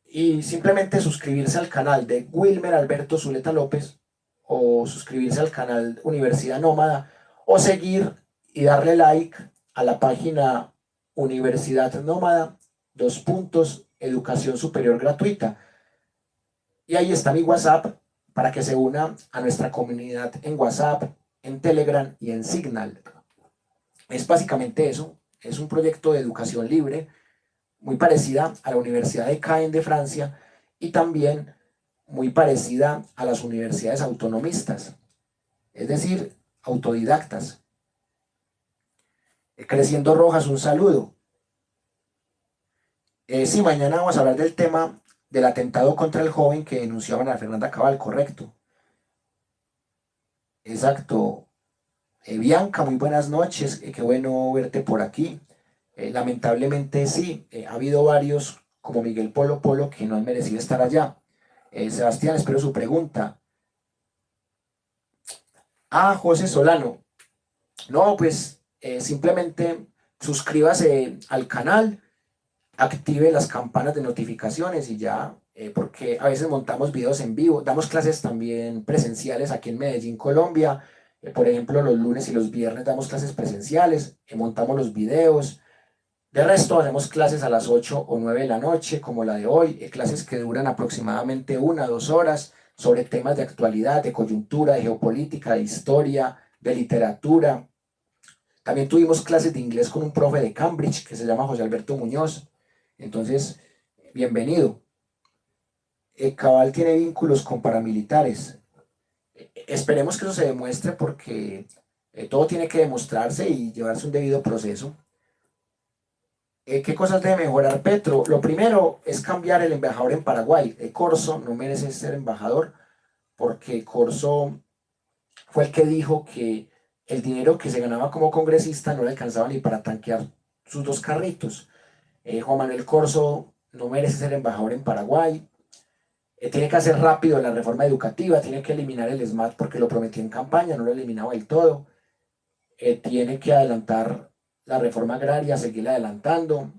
y simplemente suscribirse al canal de Wilmer Alberto Zuleta López, o suscribirse al canal Universidad Nómada, o seguir y darle like a la página Universidad Nómada, Educación Superior Gratuita. Y ahí está mi WhatsApp para que se una a nuestra comunidad en WhatsApp, en Telegram y en Signal. Es básicamente eso, es un proyecto de educación libre, muy parecida a la Universidad de Caen de Francia y también muy parecida a las universidades autonomistas, es decir, autodidactas. Creciendo Rojas, un saludo. Sí, mañana vamos a hablar del tema del atentado contra el joven que denunciaban a Fernanda Cabal, correcto. Exacto. Bianca, muy buenas noches, qué bueno verte por aquí. Lamentablemente sí, ha habido varios, como Miguel Polo Polo, que no han merecido estar allá. Sebastián, espero su pregunta. José Solano. No, pues simplemente suscríbase al canal, active las campanas de notificaciones y ya, porque a veces montamos videos en vivo, damos clases también presenciales aquí en Medellín, Colombia. Por ejemplo, los lunes y los viernes damos clases presenciales, montamos los videos. De resto, hacemos clases a las 8 o 9 de la noche, como la de hoy, clases que duran aproximadamente 1 o 2 horas sobre temas de actualidad, de coyuntura, de geopolítica, de historia, de literatura. También tuvimos clases de inglés con un profe de Cambridge que se llama José Alberto Muñoz. Entonces, bienvenido. Cabal tiene vínculos con paramilitares. Esperemos que eso se demuestre porque todo tiene que demostrarse y llevarse un debido proceso. ¿Qué cosas debe mejorar Petro? Lo primero es cambiar el embajador en Paraguay. Corso no merece ser embajador porque Corso fue el que dijo que el dinero que se ganaba como congresista no le alcanzaba ni para tanquear sus 2 carritos. Juan Manuel Corso no merece ser embajador en Paraguay. Tiene que hacer rápido la reforma educativa, tiene que eliminar el SMAT porque lo prometió en campaña, no lo eliminaba del todo. Tiene que adelantar la reforma agraria, seguirla adelantando,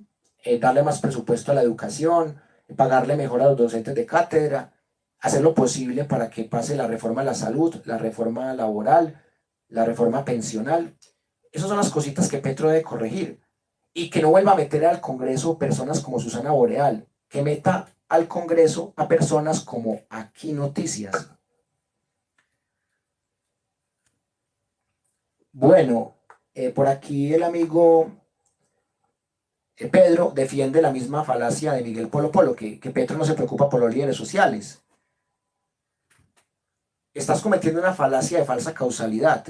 darle más presupuesto a la educación, pagarle mejor a los docentes de cátedra, hacer lo posible para que pase la reforma a la salud, la reforma laboral, la reforma pensional. Esas son las cositas que Petro debe corregir. Y que no vuelva a meter al Congreso personas como Susana Boreal, que meta al Congreso a personas como Aquí Noticias. Bueno, por aquí el amigo Pedro defiende la misma falacia de Miguel Polo Polo, que Petro no se preocupa por los líderes sociales. Estás cometiendo una falacia de falsa causalidad,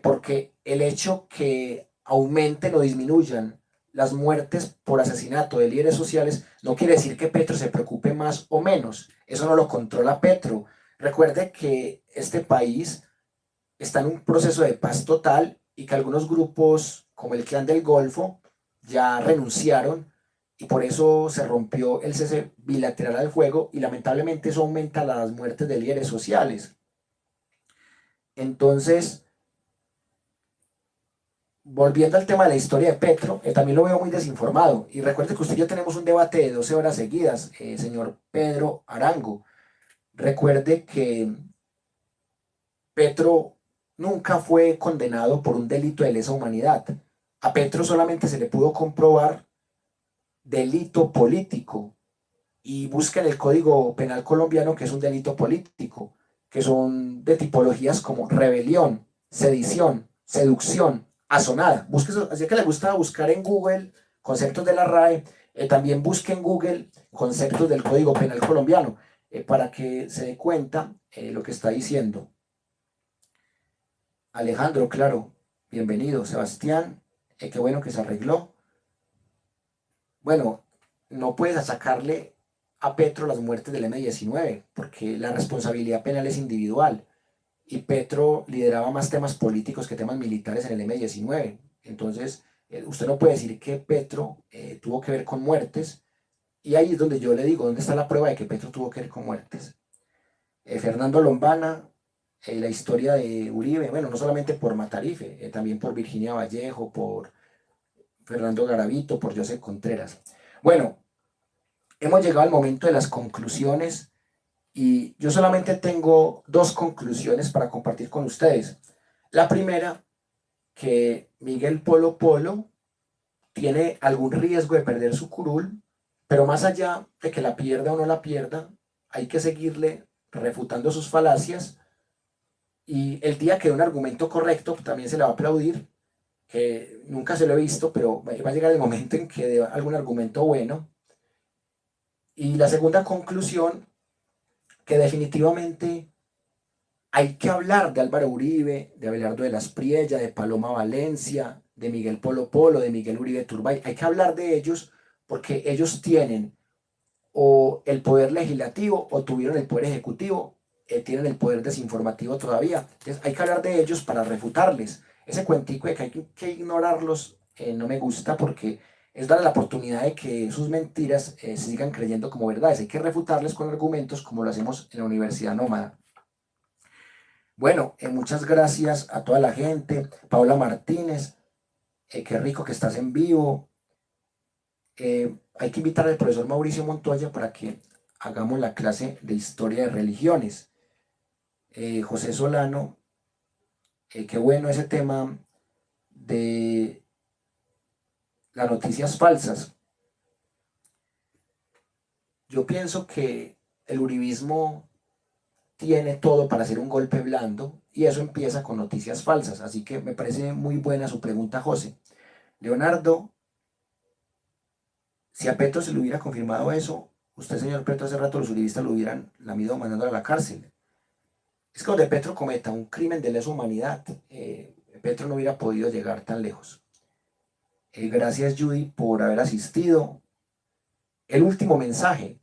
porque el hecho que aumenten o disminuyan las muertes por asesinato de líderes sociales no quiere decir que Petro se preocupe más o menos. Eso no lo controla Petro. Recuerde que este país está en un proceso de paz total y que algunos grupos, como el Clan del Golfo, ya renunciaron y por eso se rompió el cese bilateral al fuego y lamentablemente eso aumenta las muertes de líderes sociales. Entonces, volviendo al tema de la historia de Petro, también lo veo muy desinformado. Y recuerde que usted y yo tenemos un debate de 12 horas seguidas, señor Pedro Arango. Recuerde que Petro nunca fue condenado por un delito de lesa humanidad. A Petro solamente se le pudo comprobar delito político. Y busquen el Código Penal colombiano, que es un delito político, que son de tipologías como rebelión, sedición, seducción, asonada. Busque eso, así que le gusta buscar en Google conceptos de la RAE, también busque en Google conceptos del Código Penal colombiano, para que se dé cuenta lo que está diciendo. Alejandro, claro, bienvenido. Sebastián, qué bueno que se arregló. Bueno, no puedes achacarle a Petro las muertes del M-19, porque la responsabilidad penal es individual. Y Petro lideraba más temas políticos que temas militares en el M-19. Entonces, usted no puede decir que Petro tuvo que ver con muertes, y ahí es donde yo le digo, ¿dónde está la prueba de que Petro tuvo que ver con muertes? Fernando Lombana, la historia de Uribe, bueno, no solamente por Matarife, también por Virginia Vallejo, por Fernando Garavito, por José Contreras. Bueno, hemos llegado al momento de las conclusiones. Y yo solamente tengo 2 conclusiones para compartir con ustedes. La primera, que Miguel Polo Polo tiene algún riesgo de perder su curul, pero más allá de que la pierda o no la pierda, hay que seguirle refutando sus falacias, y el día que dé un argumento correcto también se le va a aplaudir, que nunca se lo he visto, pero va a llegar el momento en que dé algún argumento bueno. Y la segunda conclusión, que definitivamente hay que hablar de Álvaro Uribe, de Abelardo de las Priella, de Paloma Valencia, de Miguel Polo Polo, de Miguel Uribe Turbay. Hay que hablar de ellos porque ellos tienen o el poder legislativo o tuvieron el poder ejecutivo, tienen el poder desinformativo todavía. Entonces hay que hablar de ellos para refutarles. Ese cuentico de que hay que ignorarlos no me gusta, porque es darle la oportunidad de que sus mentiras se sigan creyendo como verdades. Hay que refutarles con argumentos, como lo hacemos en la Universidad Nómada. Bueno, muchas gracias a toda la gente. Paola Martínez, qué rico que estás en vivo. Hay que invitar al profesor Mauricio Montoya para que hagamos la clase de Historia de Religiones. José Solano, qué bueno ese tema de las noticias falsas. Yo pienso que el uribismo tiene todo para hacer un golpe blando, y eso empieza con noticias falsas. Así que me parece muy buena su pregunta, José. Leonardo, si a Petro se le hubiera confirmado eso, usted, señor Petro, hace rato los uribistas lo hubieran lamido mandando a la cárcel. Es que donde Petro cometa un crimen de lesa humanidad, Petro no hubiera podido llegar tan lejos. Gracias, Judy, por haber asistido. El último mensaje: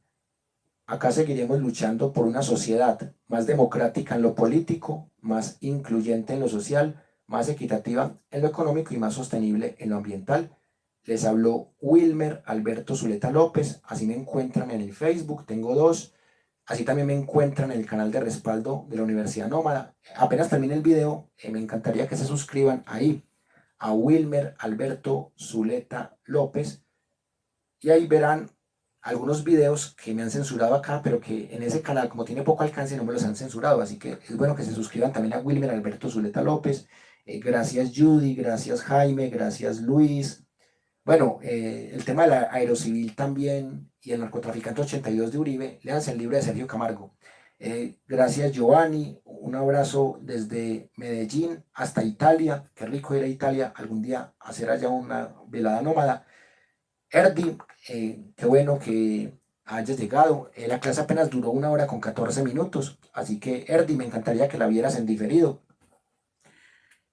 acá seguiremos luchando por una sociedad más democrática en lo político, más incluyente en lo social, más equitativa en lo económico y más sostenible en lo ambiental. Les habló Wilmer Alberto Zuleta López. Así me encuentran en el Facebook, tengo 2. Así también me encuentran en el canal de respaldo de la Universidad Nómada. Apenas termine el video, me encantaría que se suscriban ahí a Wilmer Alberto Zuleta López, y ahí verán algunos videos que me han censurado acá, pero que en ese canal, como tiene poco alcance, no me los han censurado. Así que es bueno que se suscriban también a Wilmer Alberto Zuleta López. Gracias, Judy, gracias, Jaime, gracias, Luis. Bueno, el tema de la aerocivil también, y el narcotraficante 82 de Uribe, léanse el libro de Sergio Camargo. Gracias, Giovanni, un abrazo desde Medellín hasta Italia. Qué rico ir a Italia algún día, hacer allá una velada nómada. Erdi, qué bueno que hayas llegado. La clase apenas duró 1 hora con 14 minutos, así que, Erdi, me encantaría que la vieras en diferido.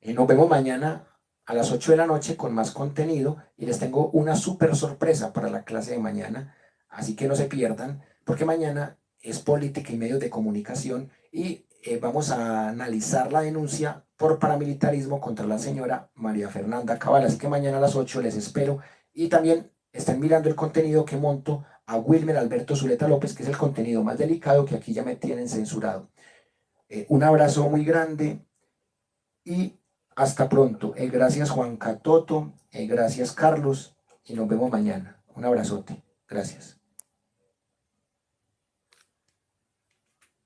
Nos vemos mañana a las 8 de la noche con más contenido, y les tengo una súper sorpresa para la clase de mañana, así que no se pierdan, porque mañana es política y medios de comunicación, y vamos a analizar la denuncia por paramilitarismo contra la señora María Fernanda Cabal. Así que mañana a las 8 les espero, y también estén mirando el contenido que monto a Wilmer Alberto Zuleta López, que es el contenido más delicado, que aquí ya me tienen censurado. Un abrazo muy grande. y hasta pronto. Gracias Juan Catoto, gracias Carlos y nos vemos mañana. Un abrazote. Gracias.